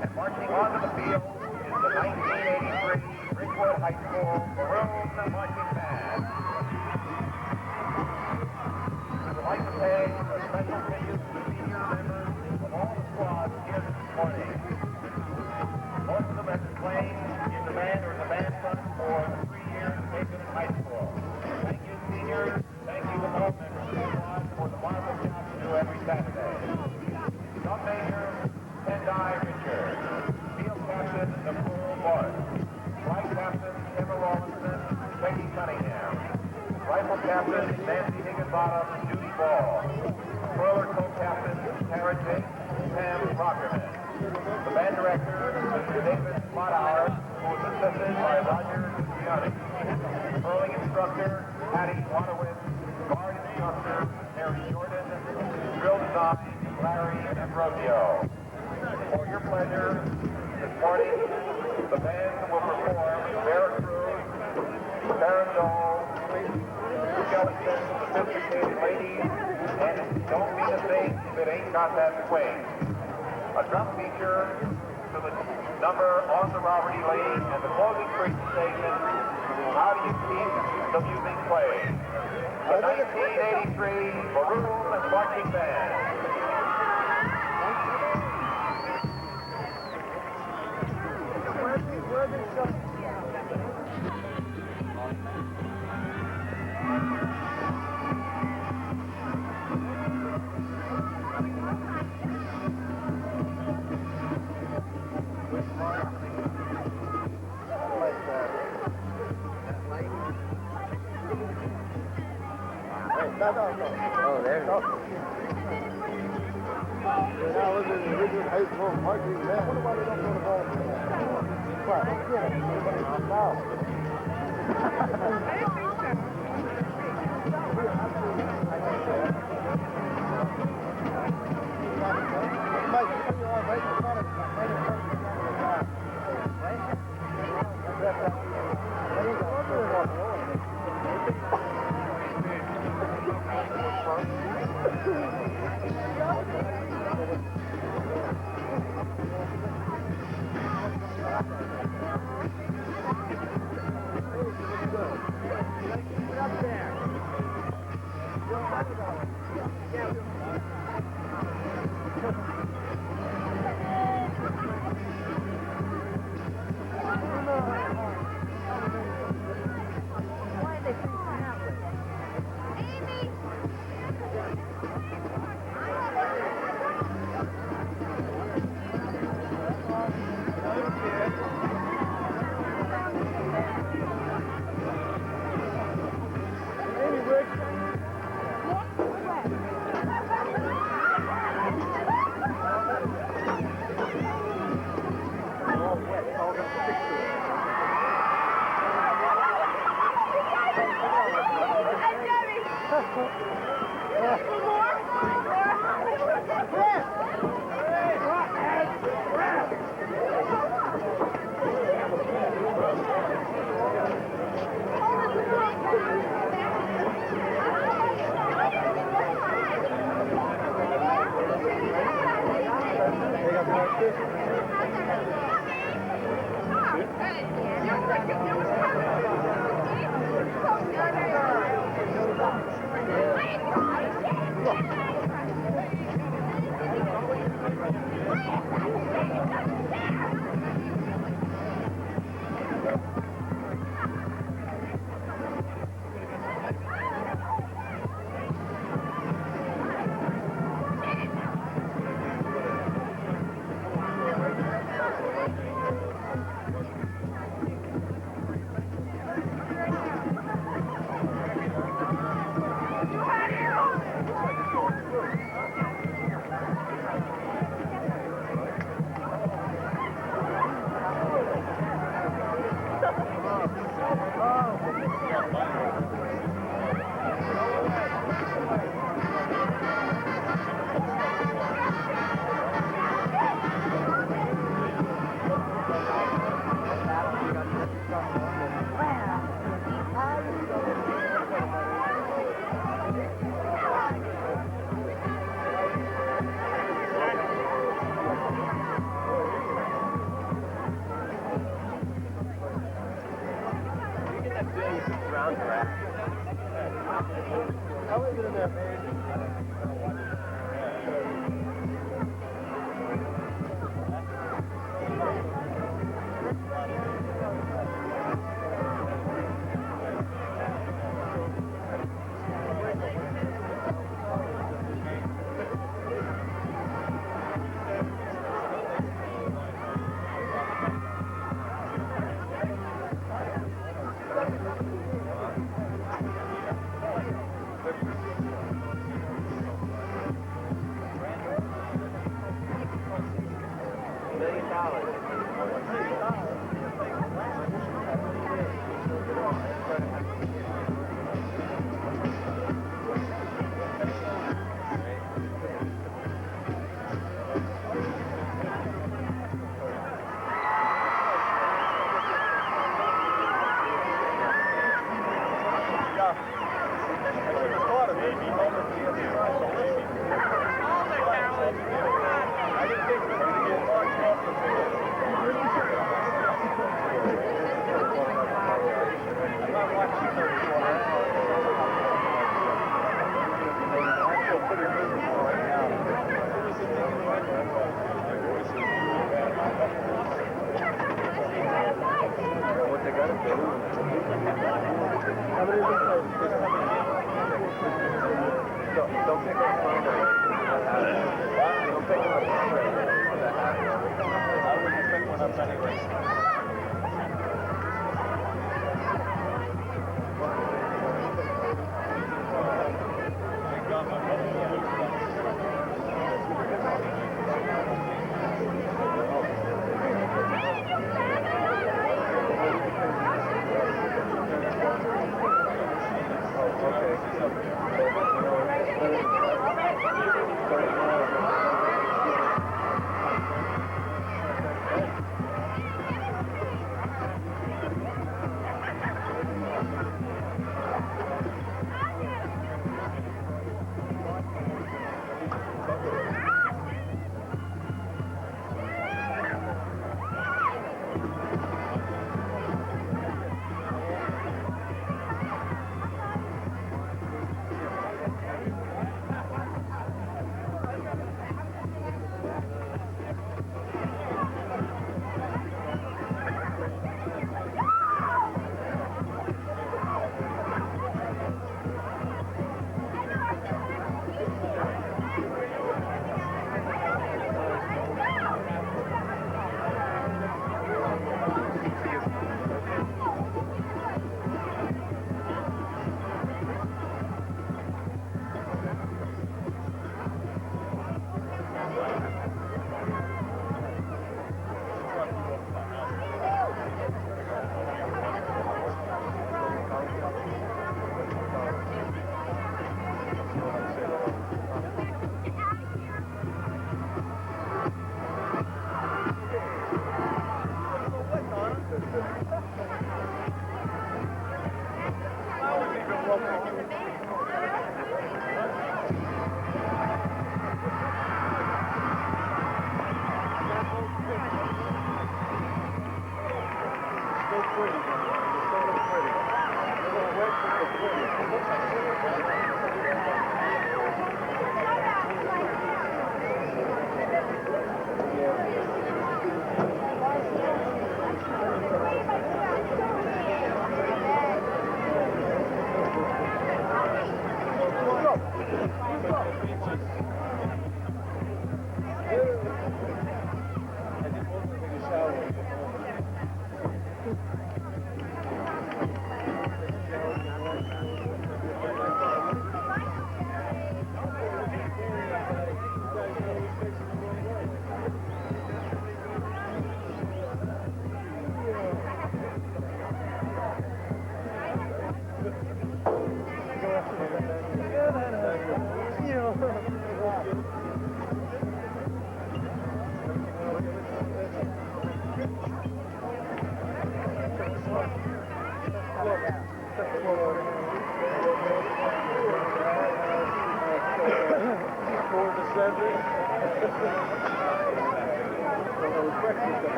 And marching onto the field is the 1983 Ridgewood High School Maroon Marching Band. We would like to pay a special tribute to the senior members of all the squads here this morning. Most of them have been playing in the band or in the band front for the 3 years they've been in high school. Thank you, seniors. Thank you to all members of the squad for the marvelous job you do every Saturday. Drum major, Tendai Richard. Field captain, Nicole Bart. Flight captain, Emma Rawlinson, Peggy Cunningham. Rifle captain, Nancy Higginbottom, Judy Ball. Twirler co-captain, Tara Jakes, Pam Rockerman. The band director, Mr. David Mottauer, who was assisted by Roger Gianni. Hurling instructor, Patty Wanowitz. Guard instructor, Mary Jordan. Drill design, Larry Ambrosio. Mirandol, skeletons, sophisticated ladies, and don't be a thing if it ain't got that swing. A drum feature to the number on the robbery lane and the closing presentation. How do you keep the music playing? The 1983 Maroon Marching Band. Oh, there it is. Now look at the Ridgewood High School marching band. What about it up on the ball? What? Don't pick up phone away. Don't pick up phone away. I wouldn't pick one up anyway.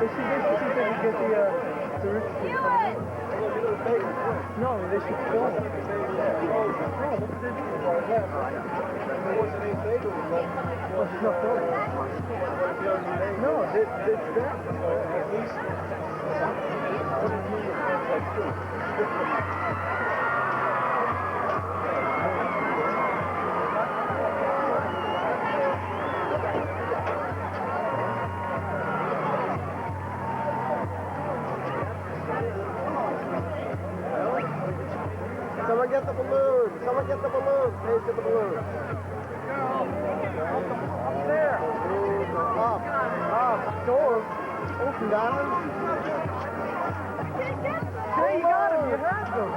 They should basically get the Ridgewood coming in. No, they should film it. No, what did they do? There wasn't any bagel left. Well, it's not filming. No, it's that. At least. What do you mean it was like food? Someone get the balloon! Someone get the balloon! Please get the balloon! Up there! Up! Door! Open, darling! Hey, you got him! You had them!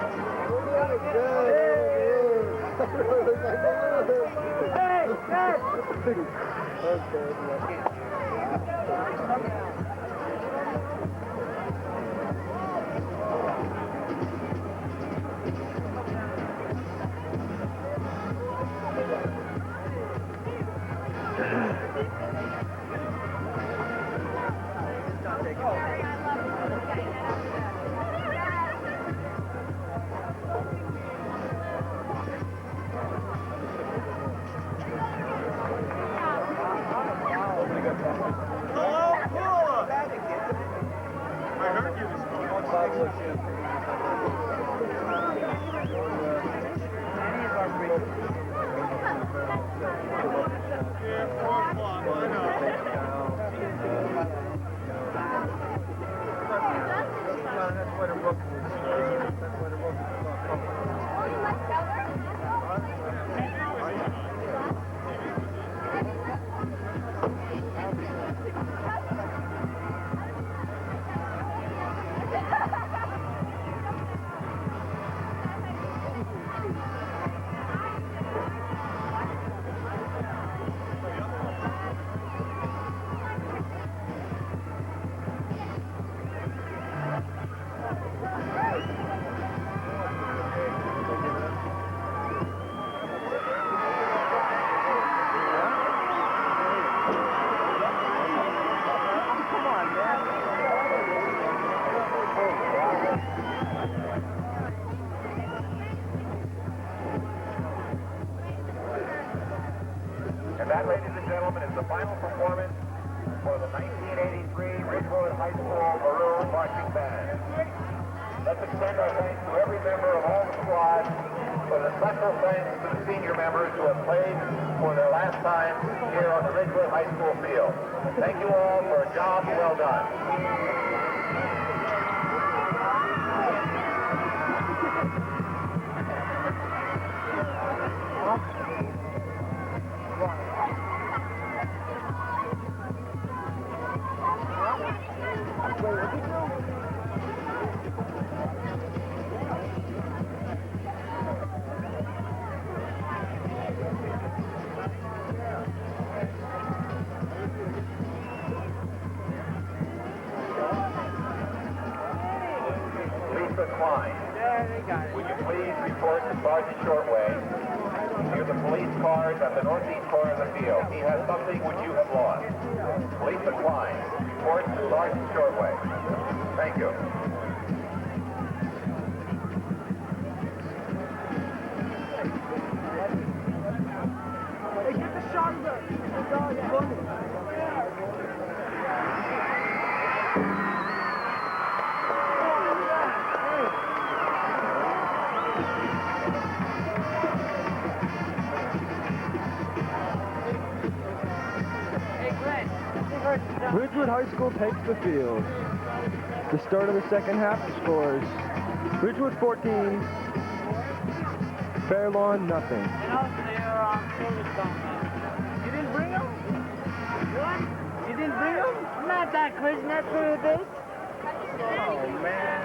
Hey! And that, ladies and gentlemen, is the final performance for the 1983 Ridgewood High School Maroon Marching Band. Let's extend our thanks to every member of all the squads, but a special thanks to the senior members who have played for their last time here on the Ridgewood High School field. Thank you all for a job well done. Would you please report to Sergeant Shortway near the police cars at the northeast corner of the field? He has something which you have lost. Lisa Klein, report to Sergeant Shortway. Thank you. Hey, get the shot of the Ridgewood High School takes the field. The start of the second half scores. Ridgewood 14, Fairlawn nothing. You didn't bring him? What? You didn't bring him? Not that quiz, not for this. Oh, man.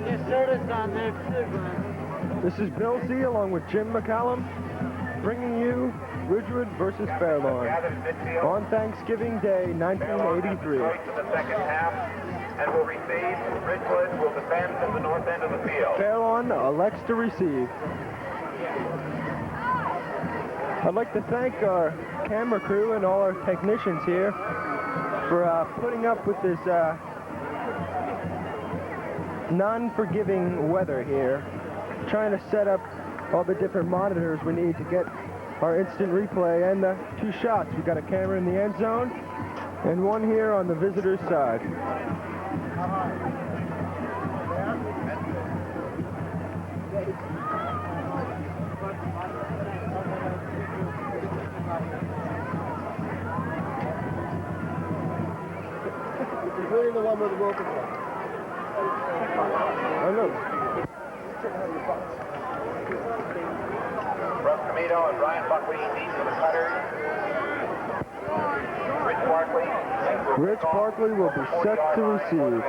Your soda's on there, too, man. This is Bill C. along with Jim McCallum, bringing you Ridgewood versus Fairlawn on Thanksgiving Day, 1983. In the second half, and will receive. Ridgewood will defend at the north end of the field. Fairlawn elects to receive. I'd like to thank our camera crew and all our technicians here for putting up with this non-forgiving weather here, trying to set up all the different monitors we need to get our instant replay and the two shots. We've got a camera in the end zone and one here on the visitor's side. He's really the one with the broken one. I know. Russ Camino and Brian Buckley, these are the cutters. Rich Barkley. Rich Barkley will be set to receive.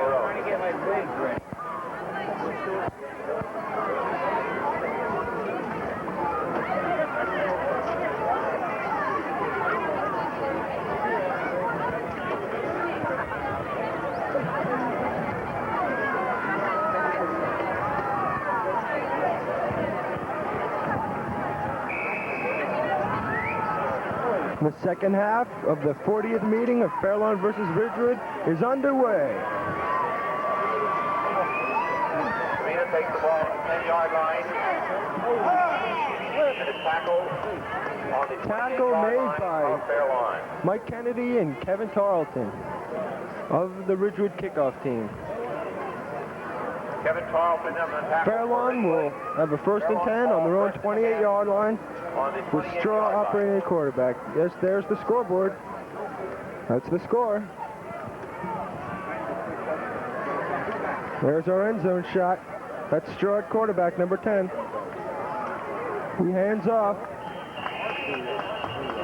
The second half of the 40th meeting of Fairlawn versus Ridgewood is underway. Camino takes the ball on the 10-yard line. And is tackled On the Tackle 28-yard made line by of Fairlawn. Mike Kennedy and Kevin Tarleton of the Ridgewood kickoff team. Kevin Tarleton on the tackle. Fairlawn will have a 1st and 10 on their own 28-yard line On the with 28-yard Straw line. operating at quarterback. Yes, there's the scoreboard. That's the score. There's our end zone shot. That's Straw at quarterback, number 10. He hands off.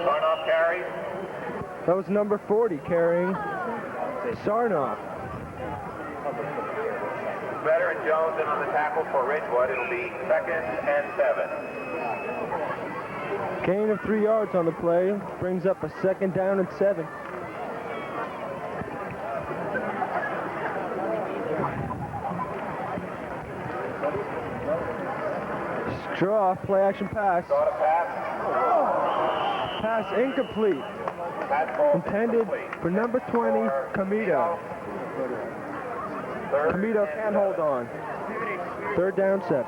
Sarnoff carries. That was number 40 carrying Sarnoff. Veteran Jones in on the tackle for Ridgewood. It'll be 2nd and 7. Gain of 3 yards on the play. Brings up a 2nd down and 7. Straw, play action pass. Saw to pass. Pass incomplete. Pass ball Intended incomplete. for number 20, Camito. Third Camito and can't hold on. 3rd down, 7.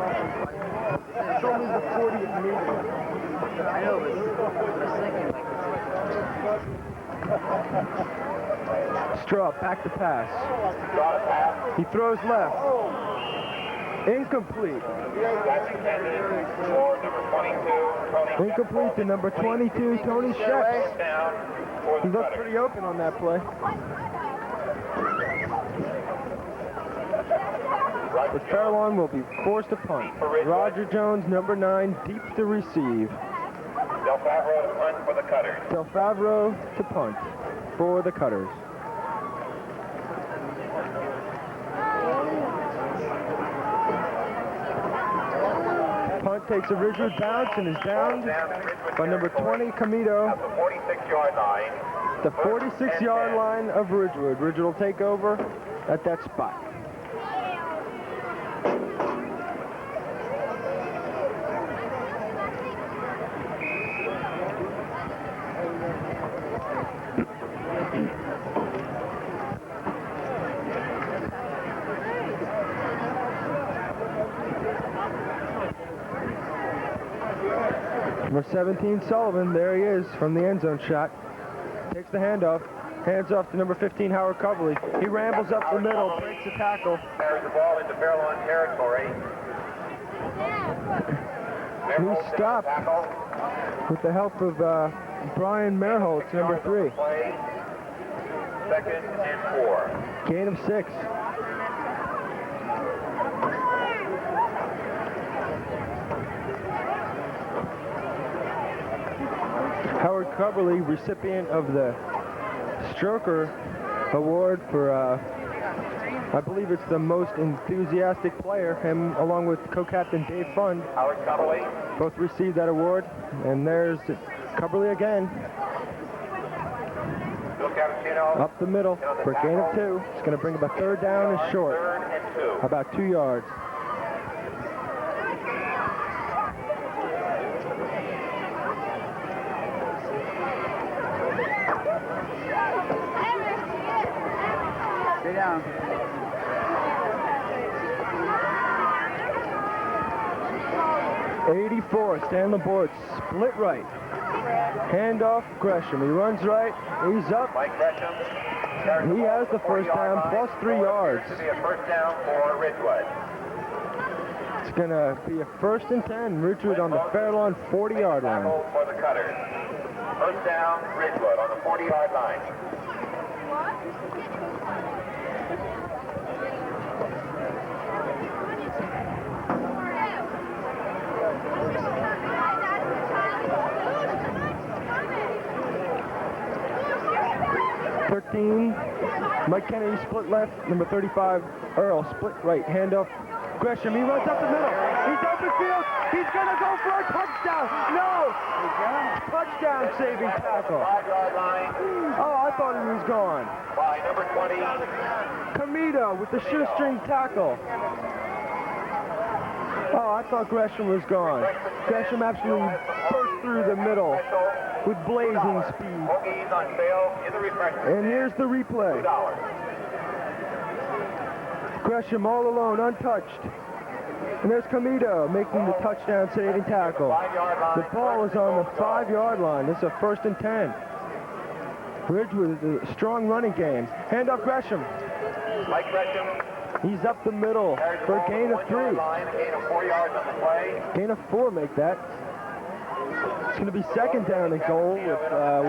It's only the 40th meter. I know, but for a second, like Straw, back to pass. Saw to pass. He throws left. Incomplete. That's intended for number 22, Tony. Incomplete to number 22, Tony Sheck. Fourth down for He the looked Cutters. pretty open on that play. But Fairlawn will be forced to punt. Roger Jones, number 9, deep to receive. Del Favreau to punt for the Cutters. Del Favreau to punt for the Cutters. Punt takes a Ridgewood bounce and is down by number 20, Camito. At the 46-yard line. The 46-yard line of Ridgewood. Ridgewood will take over at that spot. Number 17, Sullivan, there he is from the end zone shot. Takes the handoff, hands off to number 15, Howard Coverly. He rambles up the middle, breaks the tackle. Carries the ball into Fairlawn territory. He stopped with the help of Brian Merholtz, number 3. 2nd and 4. Gain of 6. Howard Coverly, recipient of the Stroker Award for, I believe it's the most enthusiastic player, him along with co-captain Dave Fund, Howard Coverly. both received that award. And there's Coverly again, Bill Cappuccino. up the middle for a gain of 2. It's going to bring up a 3rd down and short, 3rd and 2. about 2 yards. Stay down. 84, Stanley Board, split right. Handoff, Gresham. He runs right, he's up. Mike Gresham. He has the first down, plus 3 yards. To be a 1st down for Ridgewood. It's going to be a 1st and 10. Ridgewood on the Fairlawn 40-yard line. Tackle for the Cutters. 1st down, Ridgewood on the 40-yard line. Mike Kennedy split left, number 35, Earl split right, handoff, Gresham, he runs up the middle, he's open field, he's gonna go for a touchdown, no! Touchdown saving tackle. 5-yard line Oh, I thought he was gone. by number 20. Camito with the shoestring tackle. Oh, I thought Gresham was gone. Gresham absolutely burst through the middle with blazing speed. Hoagies on sale in the refreshment And here's the replay. $2. Gresham all alone, untouched. And there's Comito making the touchdown-saving tackle. 5-yard line. The ball is on the 5-yard line. This is a 1st and 10. Ridgewood with a strong running game. Hand off Gresham. Mike Gresham He's up the middle carries the for a ball to gain the of 1-yard 3. line, a gain of 4 yards on the play. Gain of 4 make that. It's going to be 2nd down and goal with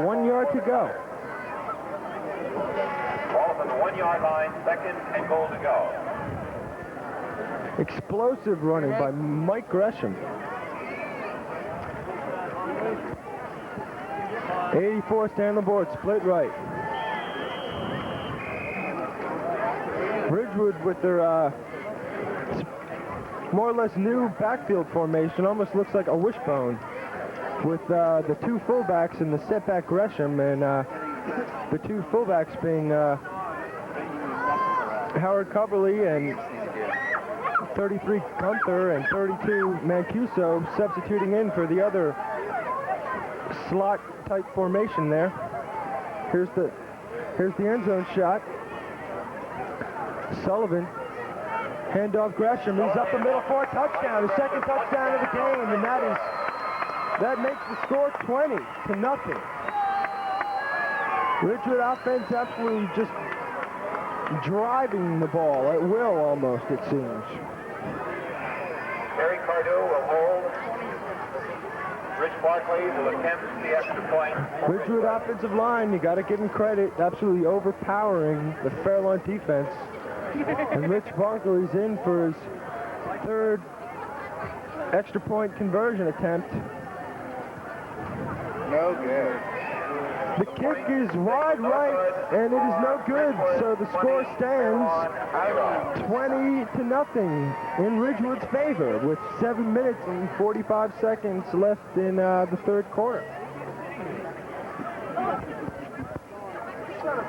1 yard to go. Ball is on the 1-yard line, 2nd and goal to go. Explosive running by Mike Gresham. 84 stay on the board, split right. Ridgewood with their more or less new backfield formation, almost looks like a wishbone, with the 2 fullbacks and the setback Gresham, and the 2 fullbacks being Howard Coverly and 33 Gunther and 32 Mancuso substituting in for the other slot type formation there. Here's the end zone shot. Sullivan, handoff Gresham, he's up the middle for a touchdown, his 2nd touchdown of the game, and that makes the score 20-0. Ridgewood offense absolutely just driving the ball at will almost, it seems. Terry Cardew will hold. Rich Barkley will attempt the extra point. Ridgewood offensive line, you got to give him credit, absolutely overpowering the Fairlawn defense. And Rich Barkley's in for his 3rd extra point conversion attempt. No good. The kick is wide right, and it is no good, so the score stands 20-0 in Ridgewood's favor with 7 minutes and 45 seconds left in the 3rd quarter.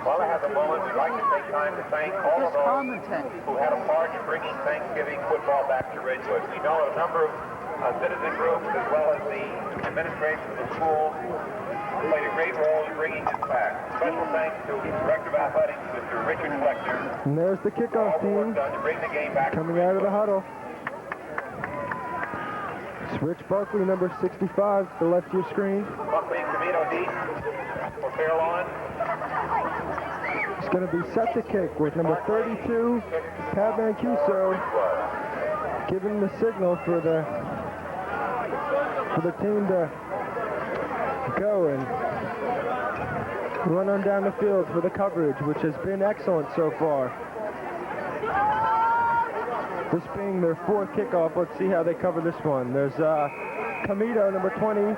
While I have a moment, we'd like to take time to thank all of those who had a part in bringing Thanksgiving football back to Ridgewood. We know a number of citizen groups, as well as the administration of the school, played a great role in bringing this back. Special thanks to Director of Athletics, Mr. Richard Flechter. And there's the kickoff All the work team done to bring the game back coming out of the huddle. It's Rich Barkley, number 65, to the left of your screen. Buckley and Camino deep for Fairlawn. It's going to be set to kick with number 32, Pat Mancuso, giving the signal for the team to go and run on down the field for the coverage, which has been excellent so far. This being their 4th kickoff, let's see how they cover this one. There's Comito, number 20,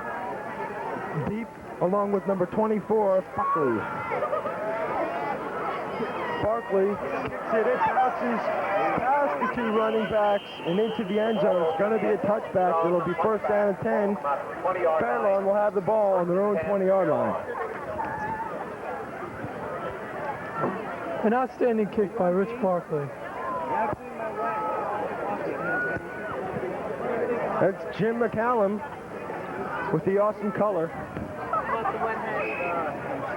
deep, along with number 24, Buckley. Barkley kicks it, it bounces past the 2 running backs and into the end zone. It's going to be a touchback. It'll be 1st down and 10. Fairlawn will have the ball on their own 20-yard line. An outstanding kick by Rich Barkley. That's Jim McCallum with the awesome color.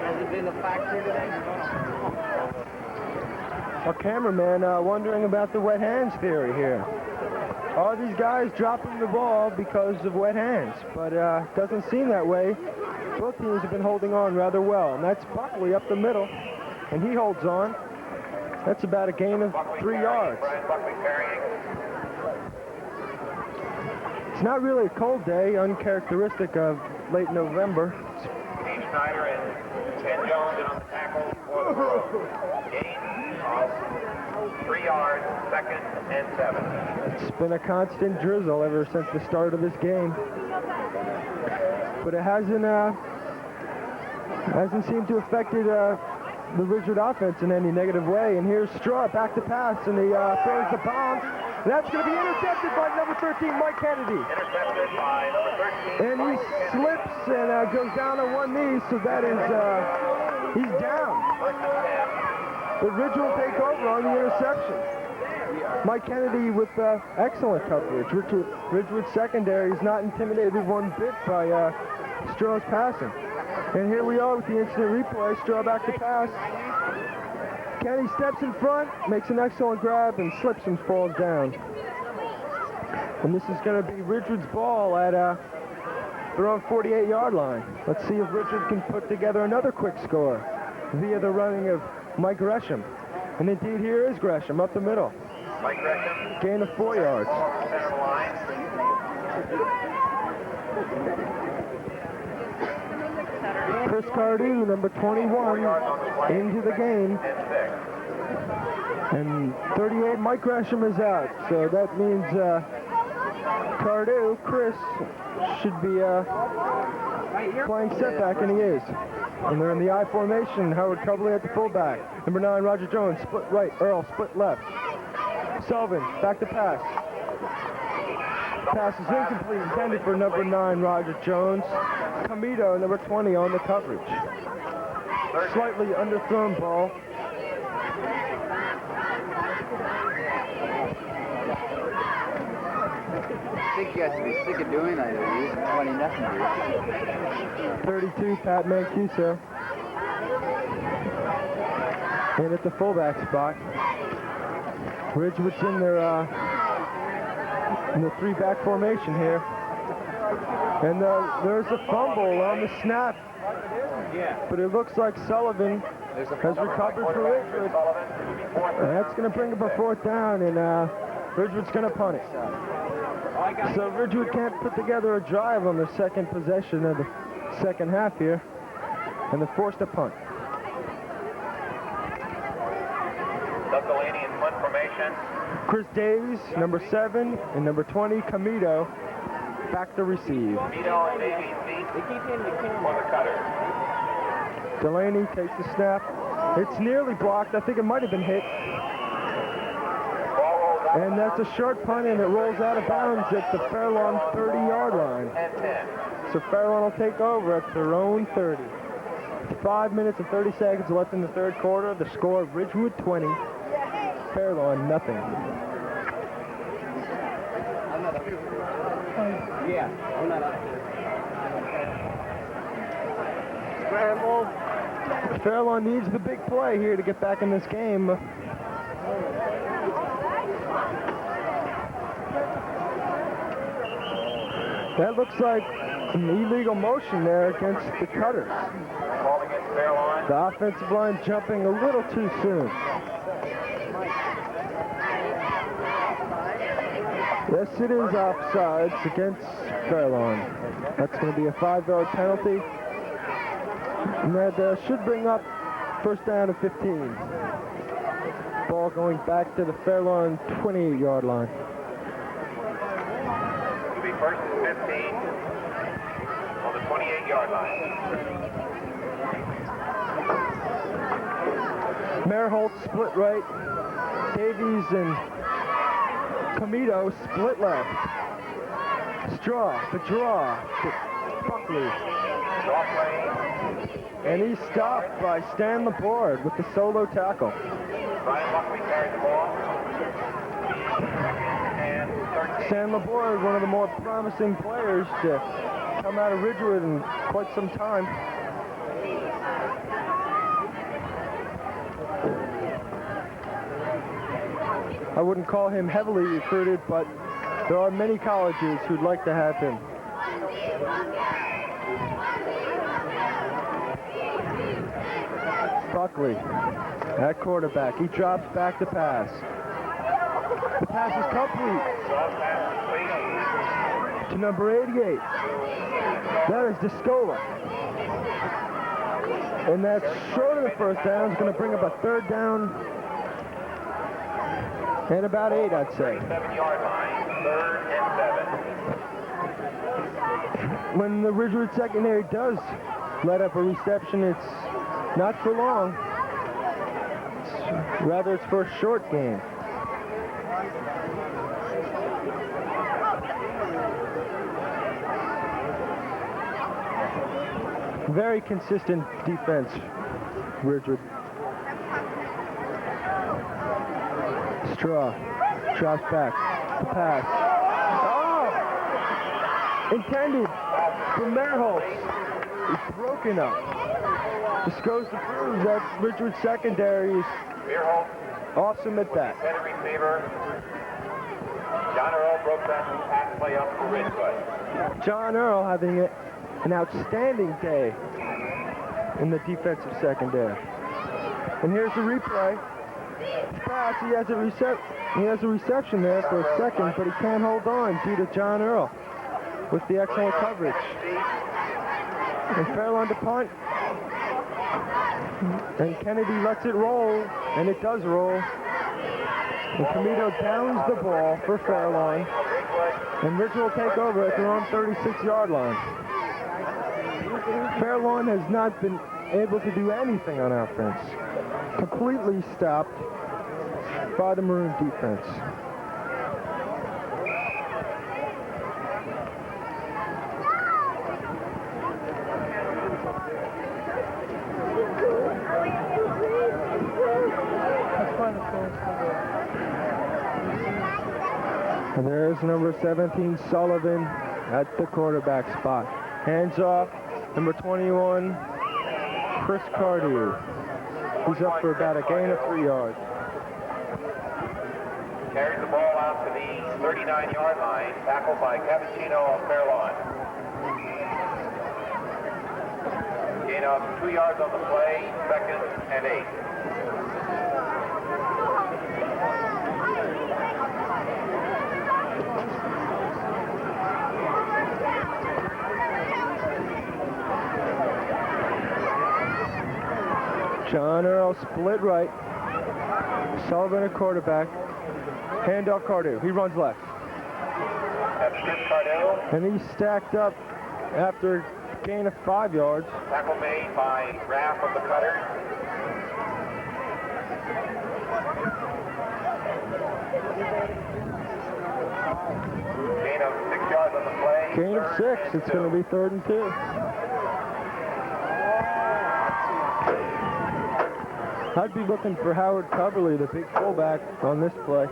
Has it been a factor today? Our cameraman wondering about the wet hands theory here. Are these guys dropping the ball because of wet hands? But doesn't seem that way. Both teams have been holding on rather well. And that's Buckley up the middle, and he holds on. That's about a gain of 3 yards. It's not really a cold day, uncharacteristic of late November. Steve Snyder and Ken Jones in on the tackle for the throw. Gain of 3 yards, 2nd and 7. It's been a constant drizzle ever since the start of this game. But it hasn't seemed to have affected the Ridgewood offense in any negative way. And here's Straw back to pass, and he throws the bomb. And that's going to be intercepted by number 13, Mike Kennedy. Intercepted by number 13. And he slips and goes down on one knee, so that is, he's down. But Ridgewood will take over on the interception. Mike Kennedy with excellent coverage. Ridgewood secondary is not intimidated one bit by Straw's passing. And here we are with the instant replay. Straw back to pass. Kenny steps in front, makes an excellent grab, and slips and falls down. And this is going to be Ridgewood's ball at their own 48-yard line. Let's see if Ridgewood can put together another quick score via the running of Mike Gresham. And indeed, here is Gresham up the middle. Mike Gresham. Gain of 4 yards. Center of the line. Chris Cardew, number 21, into the game. And 38, Mike Gresham is out. So that means Cardew, Chris, should be playing setback, and he is. And they're in the I formation. Howard Cobley at the fullback. Number 9, Roger Jones, split right. Earl, split left. Sullivan, back to pass. Pass is incomplete, intended for number 9, Roger Jones. Camito, number 20, on the coverage. Slightly underthrown ball. I think he has to be sick of doing that. He's 20-0. 32, Pat Mancuso. And at the fullback spot. Ridgewood's in their in the 3-back formation here. And there's a fumble on the snap. But it looks like Sullivan has recovered for Ridgewood. And that's going to bring up a 4th down, and Ridgewood's going to punt it. So Ridgewood can't put together a drive on their second possession of the second half here, and they're forced to punt. Doug Delaney in punt formation. Chris Davies, number 7, and number 20, Camito, back to receive. Camito and Davies deep for the cutter. Delaney takes the snap. It's nearly blocked. I think it might have been hit. And that's a short punt, and it rolls out of bounds at the Fairlawn 30-yard line. So Fairlawn will take over at their own 30. 5 minutes and 30 seconds left in the third quarter. The score, Ridgewood 20, Fairlawn nothing. Scramble. Fairlawn needs the big play here to get back in this game. That looks like an illegal motion there against the Cutters. Ball against Fairlawn. The offensive line jumping a little too soon. Yes, it is offsides against Fairlawn. That's going to be a 5-yard penalty. And that should bring up 1st down and 15. Ball going back to the Fairlawn 28-yard line. It'll be 1st and 15 on the 28-yard line. Merholt split right. Davies and Camito split left. Straw, the draw to Buckley. Draw play. And he's stopped by Stan Laborde with the solo tackle. Brian Buckley carried the ball. And 13. Stan Laborde, one of the more promising players to come out of Ridgewood in quite some time. I wouldn't call him heavily recruited, but there are many colleges who'd like to have him. Buckley at quarterback. He drops back to pass. The pass is complete to number 88. That is Discola. And that's short of the 1st down. It's going to bring up a 3rd down and about 8, I'd say. 7-yard line, 3rd and 7. When the Ridgewood secondary does let up a reception, it's not for long. Rather, it's for a short game. Very consistent defense, Ridgewood. Straw drops back. The pass. Oh! Intended for Merholtz. broken up. This goes to prove that Ridgewood secondary is awesome at that. Center receiver. John Earl broke that pass play up for Ridgewood. John Earl having an outstanding day in the defensive secondary. And here's the replay. Pass, he has a reception there for a second, but he can't hold on due to John Earl with the excellent coverage. And Fairlawn to punt. And Kennedy lets it roll, and it does roll. And Comito downs the ball for Fairlawn. And Ridgewood will take over at their own 36-yard line. Fairlawn has not been able to do anything on offense. Completely stopped by the Maroon defense. And there's number 17, Sullivan, at the quarterback spot. Hands off, number 21, Chris Cardew. He's up for about a gain of 3 yards. Carries the ball out to the 39-yard line, tackled by Cappuccino of Fairlawn. Gain of 2 yards on the play, 2nd and 8. John Earl split right. Sullivan a quarterback. Handoff Cardew. He runs left. That's Chris Cardew. And he's stacked up after a gain of 5 yards. Tackle made by Raff of the Cutter. Gain of 6 yards on the play. Gain of 6. It's going to be 3rd and 2. I'd be looking for Howard Coverly, the big fullback, on this play.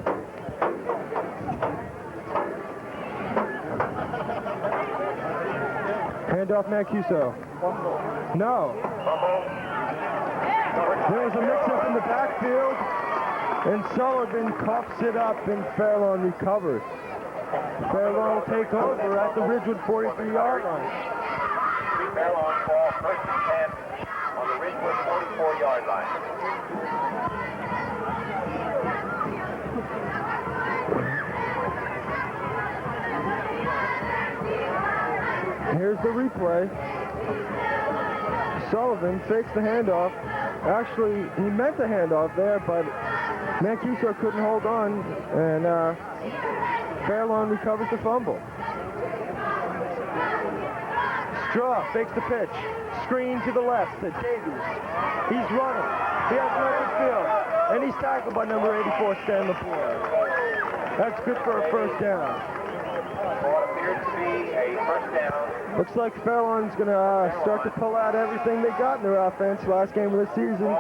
Handoff Mancuso. No. There's a mix-up in the backfield, and Sullivan coughs it up, and Fairlawn recovers. Fairlawn will take over at the Ridgewood 43-yard line. Fairlawn ball, 1st and 10 on the Ridgewood 44-yard line. Here's the replay. Sullivan fakes the handoff. Actually, he meant the handoff there, but Mancuso couldn't hold on, and Fairlawn recovers the fumble. Straw fakes the pitch. Screen to the left to Davies. He's running. He has an open field, and he's tackled by number 84, Stan LaFleur. That's good for a 1st down. What appears to be a 1st down. Looks like Fairlawn's going to start to pull out everything they got in their offense last game of the season.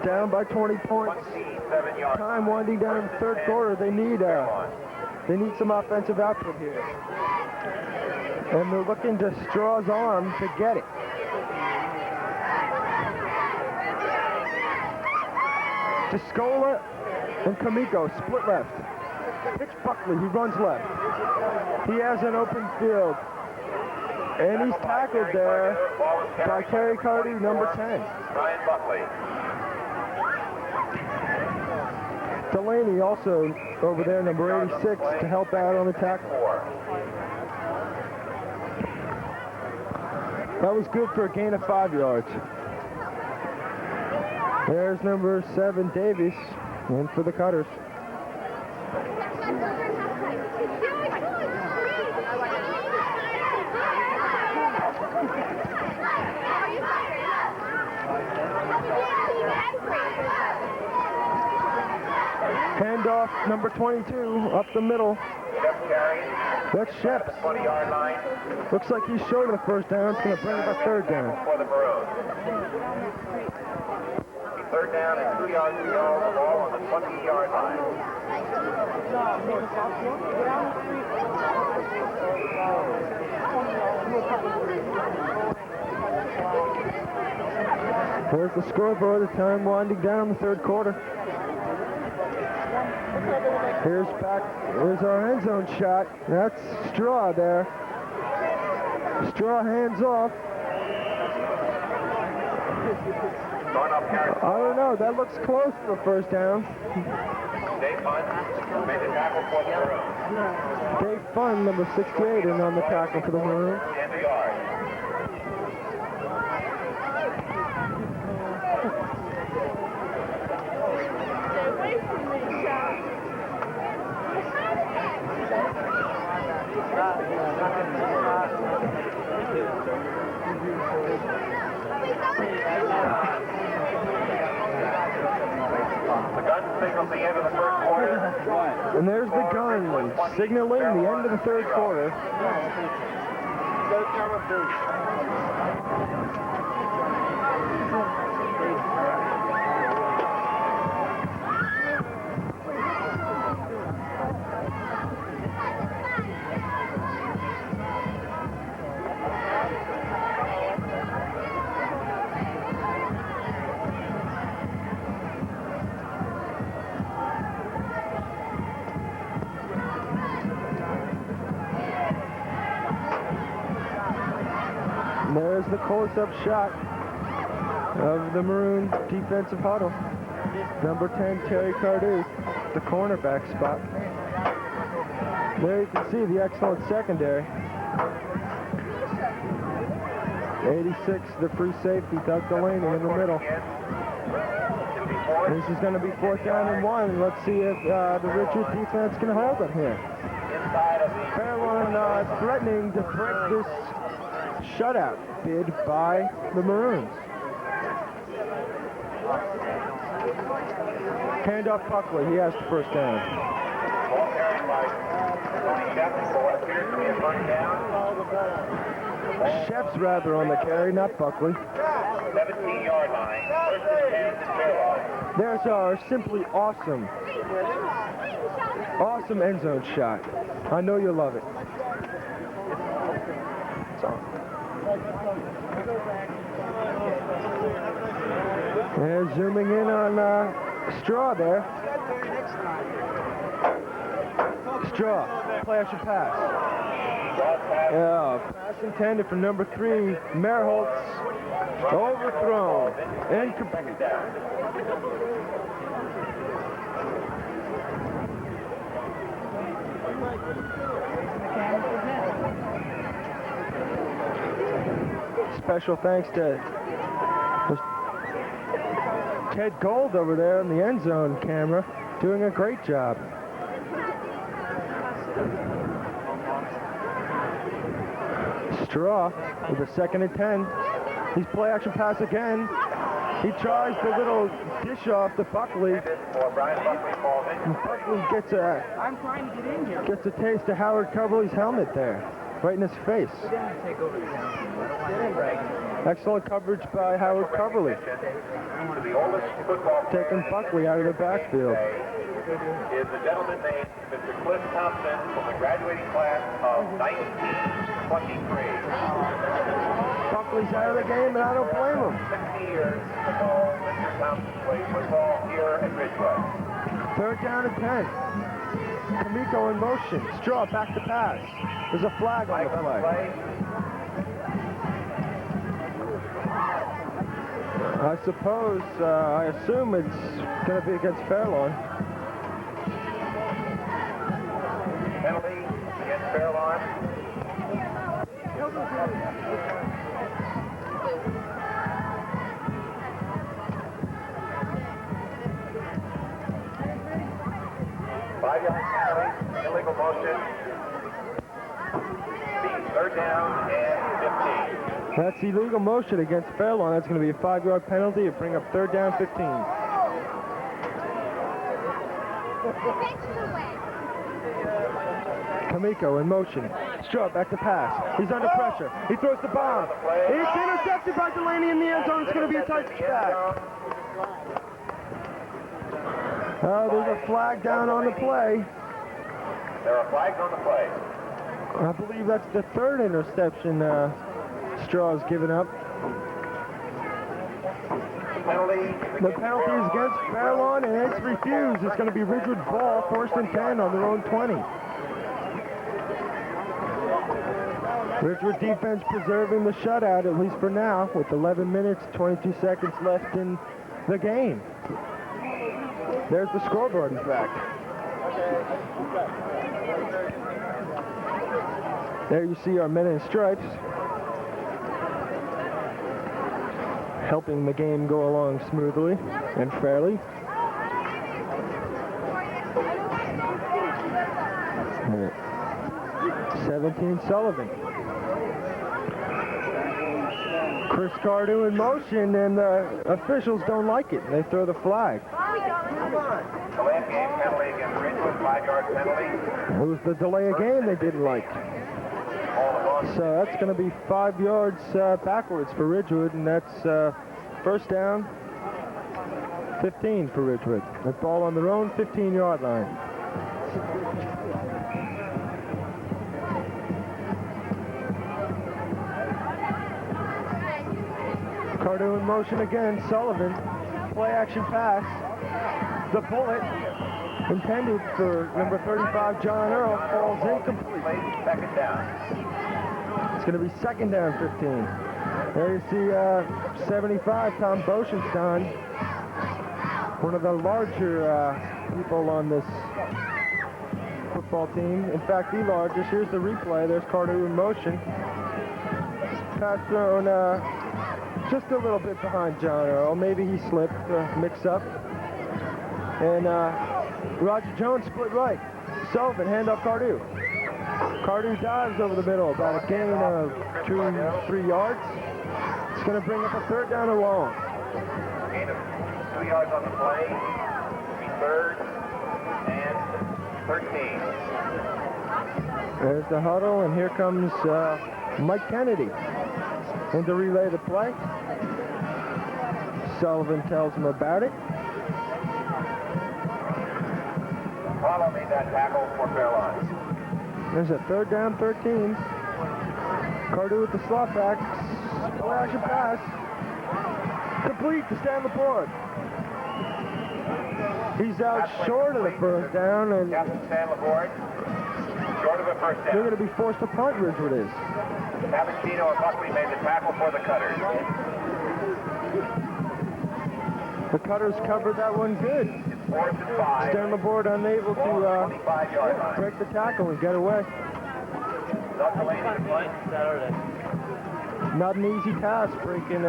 Down by 20 points. Time winding down in the 3rd quarter. They need some offensive output here. And they're looking to Straw's arm to get it. Descola and Kamiko split left. Pitch Buckley, he runs left. He has an open field. And he's tackled there by Kerry Cardew, number 10. Ryan Buckley. Delaney also over there, number 86, to help out on the tackle. That was good for a gain of 5 yards. There's number 7, Davies, in for the Cutters. Handoff, number 22, up the middle. That's Sheps. 20-yard line. Looks like he's short of the 1st down. It's going to bring up a 3rd down. For the Maroons. 3rd down and 2 yards to go. The ball on the 20-yard line. There's the scoreboard, the time winding down the third quarter. Here's our end zone shot. That's Straw there. Straw hands off. I don't know, that looks close for a first down. Dave Fun made the tackle for the Maroons. Dave Fun, number 68, in on the tackle for the Maroons. 10 yards. Stay away from me, child. The gun signals the end of the first quarter. And there's the gun signaling the end of the third quarter. And there's the close-up shot of the Maroon defensive huddle. Number 10, Terry Cardew, the cornerback spot. There you can see the excellent secondary. 86, the free safety, Doug Delaney in the middle. This is going to be 4th down and 1. Let's see if the Ridgewood defense can hold it here. Fairlawn threatening to break this shutout bid by the Maroons. Handoff Buckley, he has the first down. Ball carried by Tony Shep for what appears to be a first down. Shep's rather on the carry, not Buckley. 17-yard line. First and 10 to Fairlawn. There's our simply awesome end zone shot. I know you'll love it. And zooming in on Straw there. Straw, play action pass. Yeah, pass intended for number 3, Merholtz. Overthrown. Incomplete. Special thanks to Ted Gold over there in the end zone camera, doing a great job. Straw with a 2nd and 10. He's play action pass again. He tries the little dish off to Buckley. And Buckley gets a taste of Howard Coverly's helmet there, right in his face. Excellent coverage by Howard Coverly. Taking Buckley out of the backfield. Is a gentleman named Mr. Cliff Thompson from the graduating class of 1923. Buckley's out of the game, and I don't blame him. 60 years ago, Mr. Thompson played football here at Ridgewood. 3rd down and 10. Kamiko in motion. Straw back to pass. There's a flag on the play. I suppose, I assume it's going to be against Fairlawn. Penalty against Fairlawn. Five-yard penalty, illegal motion. 3rd down and 15. That's illegal motion against Fairlawn. That's going to be a 5-yard penalty. It'll bring up 3rd down 15. Kamiko in motion. Straw back to pass. He's under pressure. He throws the bomb. It's intercepted by Delaney in the end zone. It's going to be a touchback. Oh, there's a flag down on the play. There are flags on the play. I believe that's the 3rd interception Straw's given up. The penalty is against Fairlawn, and it's refused. It's going to be Ridgewood ball, 1st and 10 on their own 20. Ridgewood defense preserving the shutout, at least for now, with 11 minutes, 22 seconds left in the game. There's the scoreboard, in fact. There you see our men in stripes, helping the game go along smoothly and fairly. And 17 Sullivan. Chris Cardew in motion, and the officials don't like it. They throw the flag. Delay of game penalty against Ridgewood, 5-yard penalty. It was the delay of game they didn't like. So that's going to be 5 yards backwards for Ridgewood, and that's 1st down, 15 for Ridgewood. The ball on their own 15-yard line. Cardew in motion again. Sullivan, play action pass. The bullet intended for number 35, John Earl, falls incomplete. 2nd down. It's going to be 2nd down, 15. There you see 75, Tom Boshenstein, one of the larger people on this football team. In fact, the largest. Here's the replay. There's Cardew in motion. Pass thrown just a little bit behind John Earl. Maybe he slipped, mix up. And Roger Jones split right. Sullivan, hand off Cardew. Cardew dives over the middle, about a gain of 2-3 yards. It's going to bring up a 3rd down and long. Gain of 2 yards on the play. 3rd and 13. There's the huddle, and here comes Mike Kennedy in to relay the play. Sullivan tells him about it. Apollo made that tackle for Fairlawn. There's a 3rd down, 13. Cardew with the slot back. Play action pass. Complete to Stan Laporte. He's out short of the 1st down, and Captain Stan Laporte, short of a 1st down. they're going to be forced to punt, Ridgewood is. Abacino and Buckley made the tackle for the Cutters. The Cutters covered that one good. 4th and 5. Stan Laporte unable to 25-yard line. break the tackle and get away. Not an easy task breaking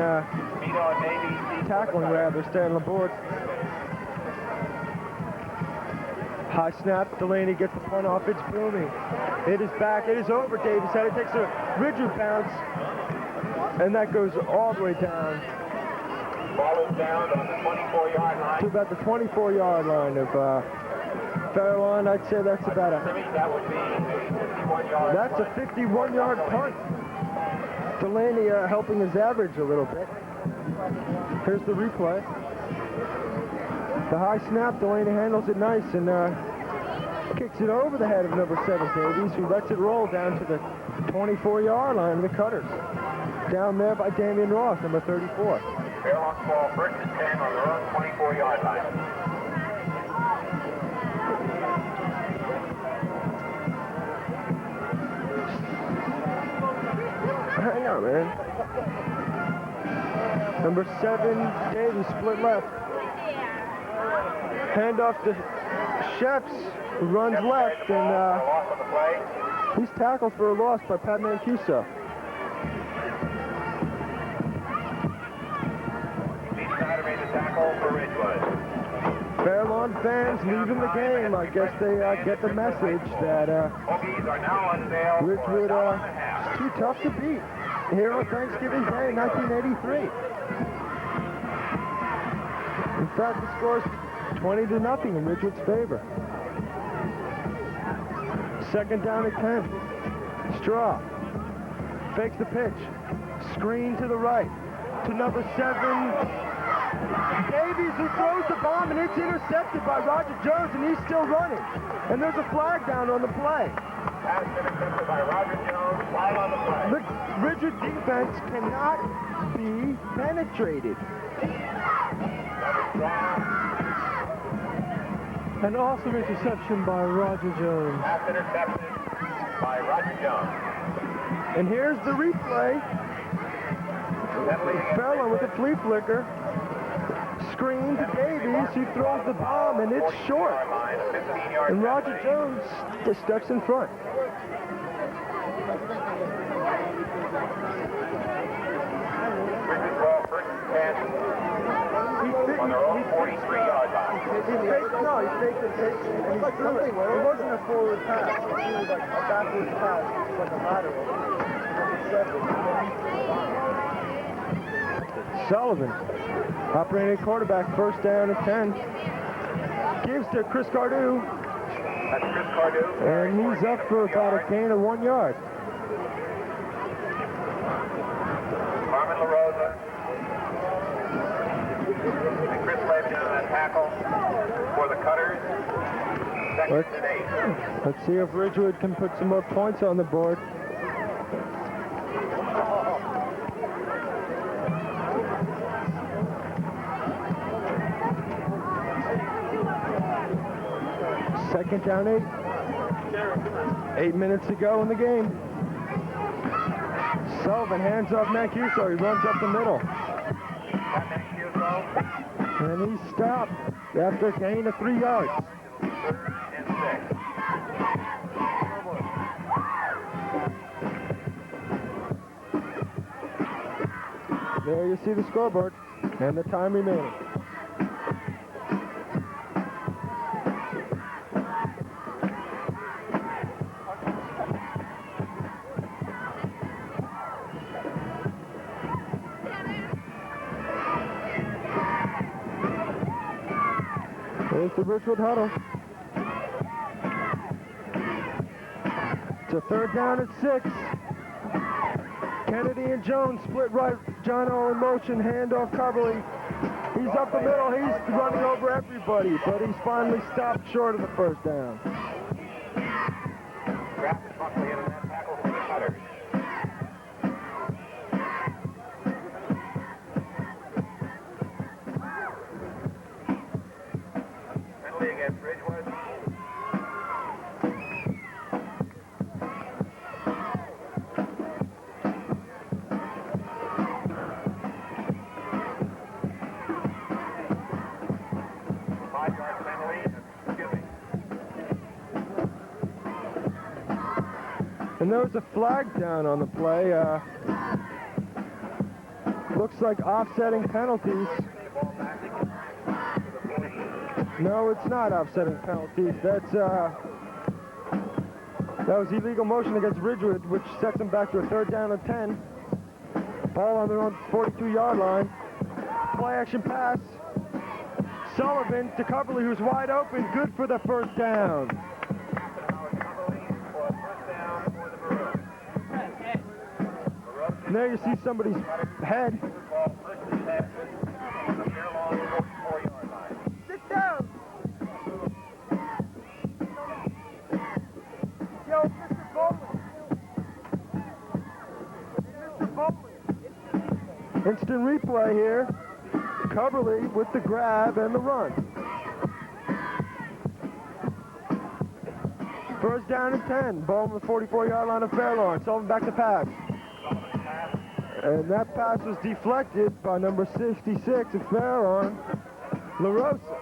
tackling rather, Stan Laporte. High snap, Delaney gets the punt off, it's booming. It is back, it is over, Davis head, it takes a Ridgewood bounce, and that goes all the way down. Ball is down on the 24-yard line. To about the 24-yard line of Fairlawn. I'd say that's about That would be a 51-yard. That's a 51-yard punt. Delaney helping his average a little bit. Here's the replay. The high snap, Delaney handles it nice and kicks it over the head of number 7, Davies, who lets it roll down to the 24-yard line of the Cutters. Down there by Damian Ross, number 34. Fairlawn ball 1st and 10 on their own 24-yard line. Hang on, man. Number 7, Davies, split left. Hand off to Sheps, who runs left, and he's tackled for a loss by Pat Mancuso. Made the tackle for Ridgewood. Fairlawn fans leaving the game. I guess they get the message that Hokies are now on sale for Ridgewood $1.50. is too tough to beat here on Thanksgiving Day, 1983. In fact, the score is 20-0 in Ridgewood's favor. 2nd down at 10. Straw fakes the pitch. Screen to the right to number 7. Davies, who throws the bomb, and it's intercepted by Roger Jones, and he's still running. And there's a flag down on the play. Pass intercepted by Roger Jones. Flag on the play. The Ridgewood defense cannot be be penetrated. An awesome interception by Roger Jones. Pass intercepted by Roger Jones. And here's the replay. Penalty against Fairlawn with a flea flicker. Screen to Davies, who throws the bomb, and it's short. line, a 15-yard And Roger Jones just steps in front. Ridgewood ball, first and 10 on their own 43-yard line. He faked the pitch, and he threw it. It wasn't a forward pass. It was like a backwards pass. It's like a lateral. Sullivan, operating quarterback, first down and 10. Gives to Chris Cardew, That's Chris Cardew. and he's up for about a gain of 1 yard. Carmen LaRosa. And Chris Levy on that tackle for the Cutters. Second and 8. Let's see if Ridgewood can put some more points on the board. Second down 8. 8 minutes to go in the game. Sullivan hands off Mancuso. He runs up the middle. And he's stopped after a gain of 3 yards. Third and 6. There you see the scoreboard and the time remaining. There's the Ridgewood huddle. It's a third down at 6. Kennedy and Jones split right. Jono in motion, handoff Coverly. He's up the middle. He's running over everybody, but he's finally stopped short of the first down. Travis Buckley in that tackle for the Cutters. Penalty against Ridgewood. And there was a flag down on the play. Looks like offsetting penalties. No, it's not offsetting penalties. That was illegal motion against Ridgewood, which sets them back to a third down and 10. Ball on their own 42-yard line. Play action pass. Sullivan to Coverly, who's wide open. Good for the first down. And there you see somebody's head. Sit down. Yo, Mr. Bowman. Mr. Bowman. Instant replay here. Coverly with the grab and the run. First down and 10. Ball on the 44-yard line of Fairlawn. Sullivan back to pass. And that pass was deflected by number 66 of Fairlawn, LaRosa.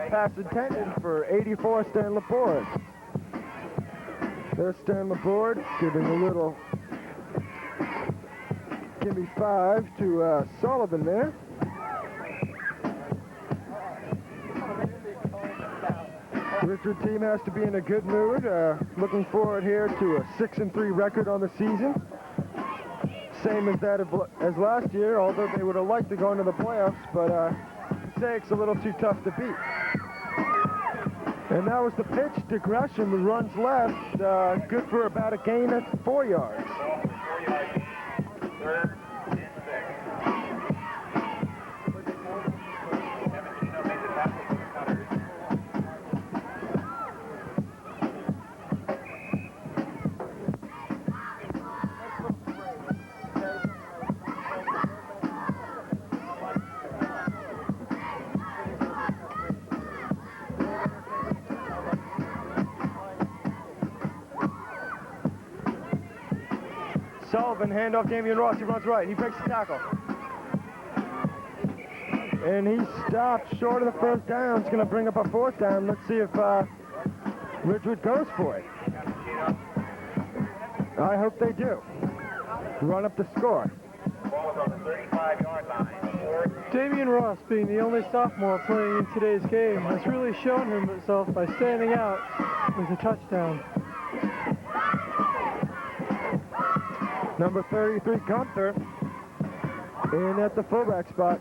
Pass intended for 84 Stan Laporte. There's Stan Laporte giving a little gimme 5 to Sullivan there. Richard team has to be in a good mood. Looking forward here to a 6-3 record on the season. Same as that as last year, although they would have liked to go into the playoffs, but Passaic's a little too tough to beat. And that was the pitch to Gresham, who runs left, good for about a gain at 4 yards. Third and 6. Evansino made the tackle for the Cutters. Sullivan, handoff Damian Ross, he runs right, he breaks the tackle. And he stopped short of the first down. It's going to bring up a fourth down. Let's see if Ridgewood goes for it. I hope they do. Run up the score. Ball is on the 35-yard line. Damian Ross, being the only sophomore playing in today's game, has really shown himself by standing out with a touchdown. Number 33, Gunther, in at the fullback spot.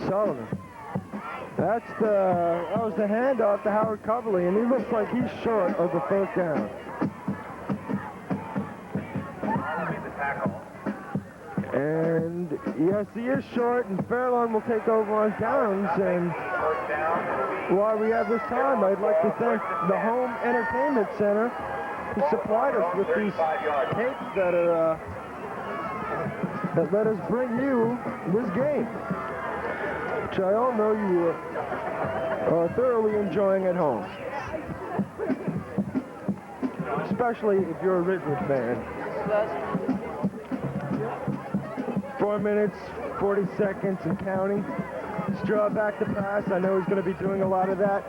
Sullivan. That was the handoff to Howard Coverly, and he looks like he's short of the first down. And yes, he is short, and Fairlawn will take over on downs. And while we have this time, I'd like to thank the Home Entertainment Center who supplied us with these tapes that are that let us bring you this game, which I all know you are thoroughly enjoying at home, especially if you're a Ridgewood fan. 4 minutes, 40 seconds and counting. Straw back to pass. I know he's going to be doing a lot of that.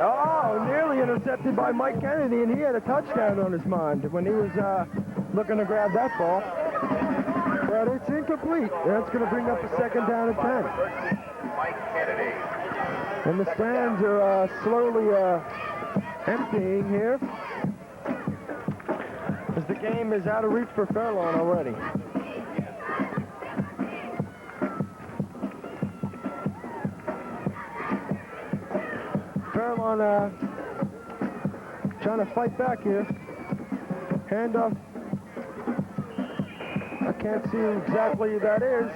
Oh, nearly intercepted by Mike Kennedy, and he had a touchdown on his mind when he was looking to grab that ball. But it's incomplete. That's going to bring up a second down and 10. Mike Kennedy. And the stands are slowly emptying here, as the game is out of reach for Fairlawn already. Fairlawn trying to fight back here. Handoff. I can't see who exactly who that is.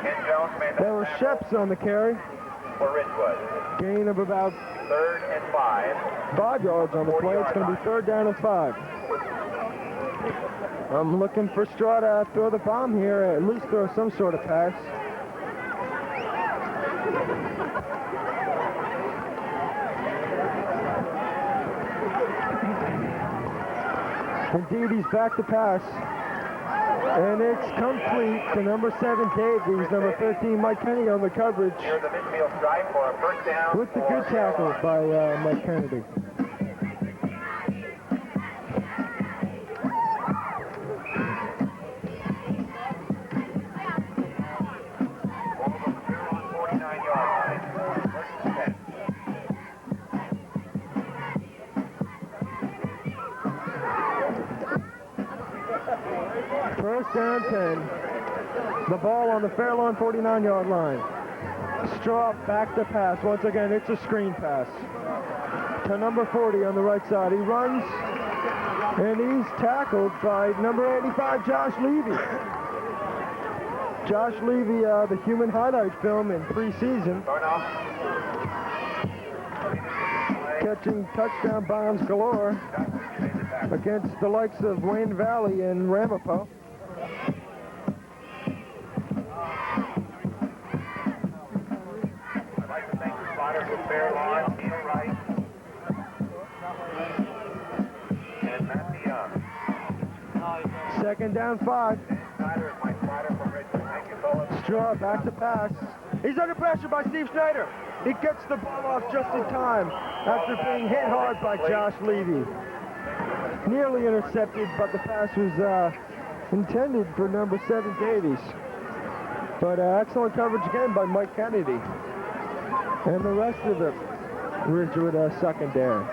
Ken Jones made There was Sheps on the carry. for Ridgewood. Gain of about 3rd and 5. 5 yards on the play. It's going to be 3rd down and 5. I'm looking for Straw to throw the bomb here, at least throw some sort of pass. Indeed, he's back to pass. And it's complete to number 7, Davies, number 13, Mike Kennedy on the coverage. Near the midfield stripe for a first down. With the good tackle by Mike Kennedy. Ball on the 49-yard line. 1st and 10. First down 10. The ball on the Fairlawn 49-yard line. Straw back to pass. Once again, it's a screen pass to number 40 on the right side. He runs, and he's tackled by number 85, Josh Levy. Josh Levy, the human highlight film in preseason, catching touchdown bombs galore against the likes of Wayne Valley and Ramapo. I'd like to thank the spotters with Fairlawn, Neil Wright, and Matthew Young. 2nd down 5. Snyder is my spotter from Ridgewood. Thank you, fellas. Straw back to pass. He's under pressure by Steve Schneider. He gets the ball off just in time after being hit hard by Josh Levy. Nearly intercepted, but the pass was intended for number 7, Davies. But excellent coverage again by Mike Kennedy and the rest of the Ridgewood secondary.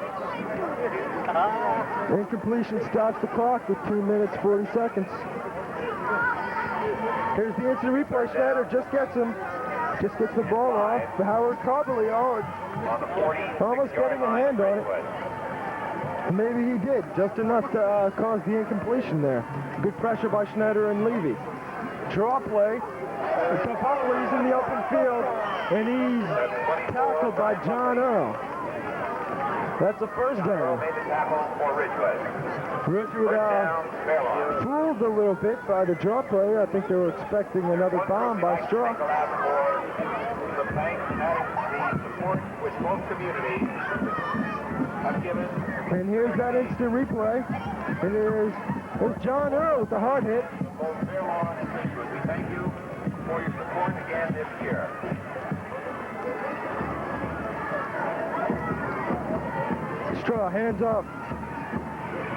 Incompletion stops the clock with 2 minutes 40 seconds. Here's the instant replay. Schneider just gets him. Just gets the ball off. Howard Coverly almost getting a hand on it. Maybe he did, just enough to cause the incompletion there. Good pressure by Schneider and Levy. Draw play. Buckley's in the open field, and he's tackled by John Earl. That's a first down. Ridgewood fooled a little bit by the draw play. I think they were expecting another bomb by Straw. both communities have given. And here's that instant replay. It is John Earl with the hard hit. Both Fairlawn and Ridgewood, we thank you for your support again this year. Straw, hands up.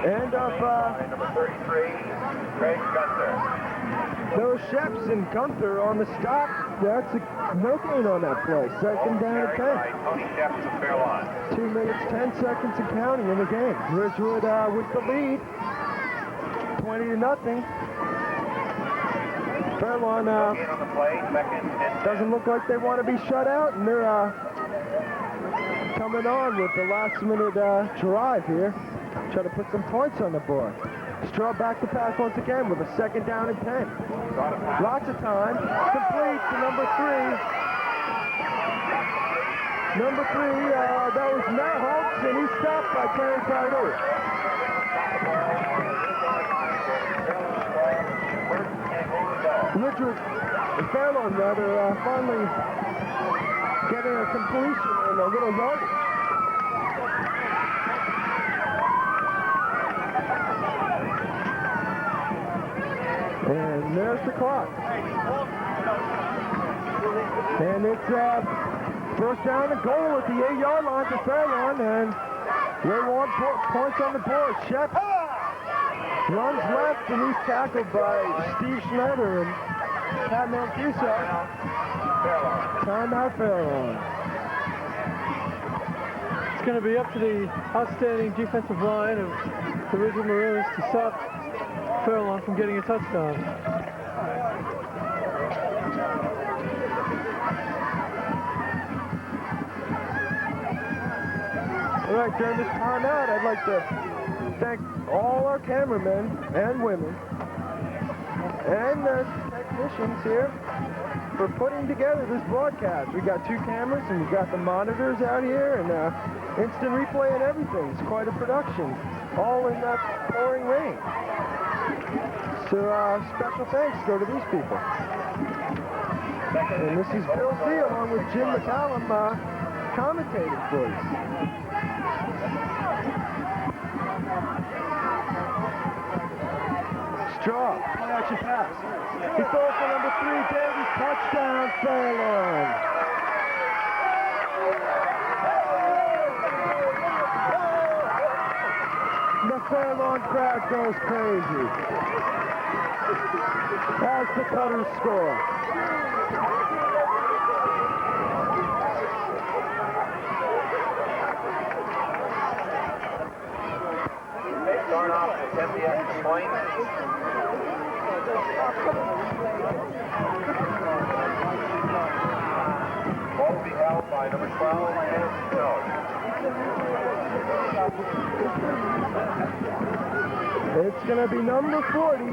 End of Number 33, Craig Gunther. those Sheps and Gunther on the stop. That's no gain on that play. Second down and 10. By Tony Sheps of Fairlawn. 2 minutes, 10 seconds and counting in the game. Ridgewood with the lead. 20-0. Fairlawn Again on the play, second and doesn't look like they want to be shut out, and they're coming on with the last-minute drive here. Try to put some points on the board. Straw back to pass once again with a second down and 10. Lots of time. Complete to number 3. Number 3, that was Matt Holtz, and he's stopped by Terry Carter. Ridgewood, Fairlawn rather, finally getting a completion and a little yardage. And there's the clock. And it's first down and goal at the 8-yard line for Fairlawn, and they want points on the board. Shep runs left, and he's tackled by Steve Schneider and Pat Mancuso. Timeout Fairlawn. It's going to be up to the outstanding defensive line of the Ridgewood Maroons to stop Fairlawn from getting a touchdown. All right, during this timeout, I'd like to thank all our cameramen and women and the technicians here for putting together this broadcast. We got 2 cameras and we've got the monitors out here and instant replay and everything. It's quite a production, all in that pouring rain. So special thanks go to these people. And this is Bill Z along with Jim McCallum commentating for us. Straw, play action pass. He throws for number 3, Davies, touchdown, Fairlawn. The Fairlawn crowd goes crazy as the Cutters score. they start off to attempt the extra point. Ball will be held by number 12, Kenneth Stone. It's going to be number 40,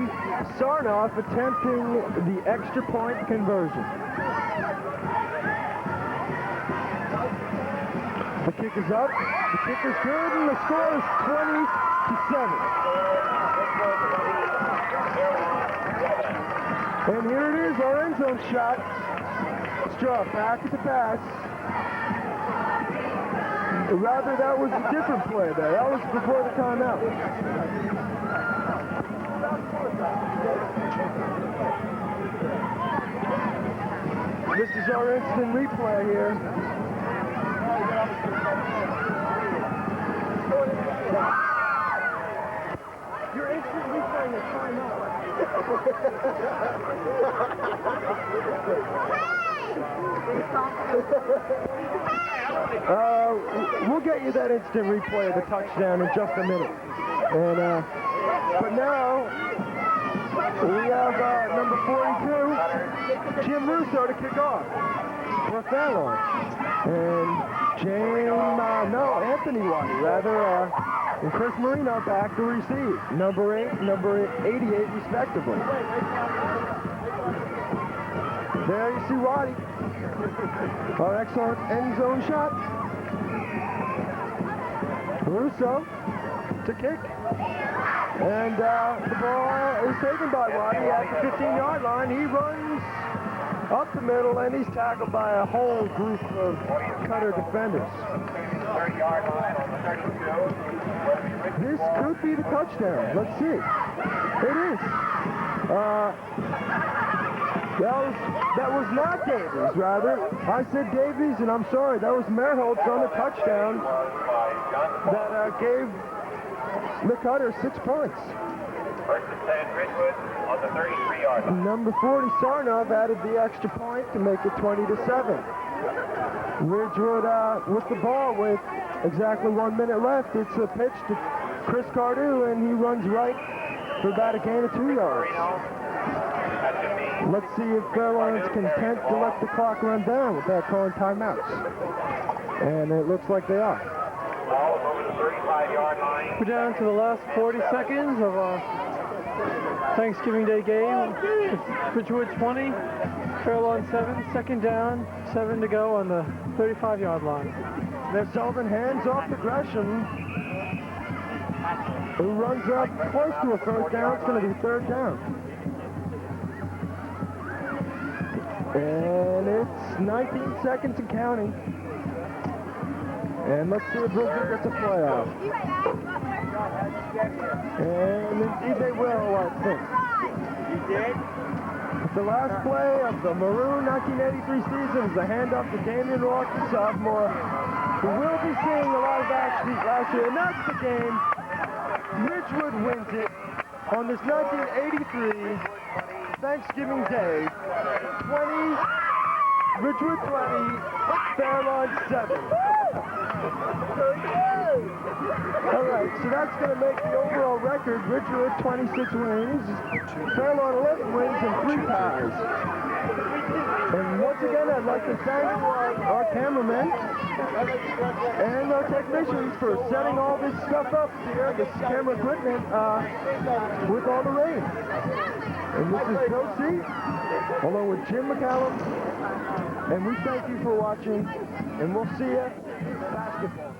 Sarnoff, attempting the extra point conversion. The kick is up, the kick is good, and the score is 20-7. And here it is, our end zone shot. Straw back at the pass. Rather, that was a different play there. That was before the timeout. This is our instant replay here. You're instant replaying the timeout. We'll get you that instant replay of the touchdown in just a minute. And but now we have number 42, Jim Russo, to kick off for Fairlawn. And Anthony Waddy, rather, and Chris Marino back to receive. Number 8, number 88, respectively. There you see Waddy. Our excellent end zone shot. Russo to kick. And the ball is taken by Waddy at the 15-yard line. He runs up the middle, and he's tackled by a whole group of Cutter defenders. 30-yard line on the 32. This could be the touchdown. Let's see. It is. That was not Davies, rather. I said Davies, and I'm sorry. That was Merholtz on the touchdown that gave the Cutter 6 points. First and 10, Ridgewood on the 33-yard line. Number 40, Sarnov, added the extra point to make it 20-7. Ridgewood with the ball with exactly 1 minute left. It's a pitch to Chris Cardew, and he runs right for about a gain of 2 yards. Let's see if Fairlawn's content to let the clock run down without calling timeouts. And it looks like they are. Ball over the 35-yard line. We're down to the last 40 seconds of our Thanksgiving Day game. Ridgewood 20, Fairlawn 7, second down, 7 to go on the 35-yard line. There's Sullivan hands off to Gresham, who runs up close to a first down. It's going to be third down. And it's 19 seconds and counting. And let's see if Ridgewood gets a playoff. And indeed they will, I think. You did? The last play of the Maroon 1983 season is a handoff to Damian Ross, the sophomore, who will be seeing a lot of action last year. And that's the game. Ridgewood wins it on this 1983 Thanksgiving Day. 20, Ridgewood 20, Fairlawn 7. All right, so that's going to make the overall record. Ridgewood 26 wins, Fairlawn 11 wins, and 3 ties. And once again, I'd like to thank our cameramen and our technicians for setting all this stuff up here, this camera equipment, with all the rain. And this is Bill C, along with Jim McCallum, and we thank you for watching, and we'll see you in basketball.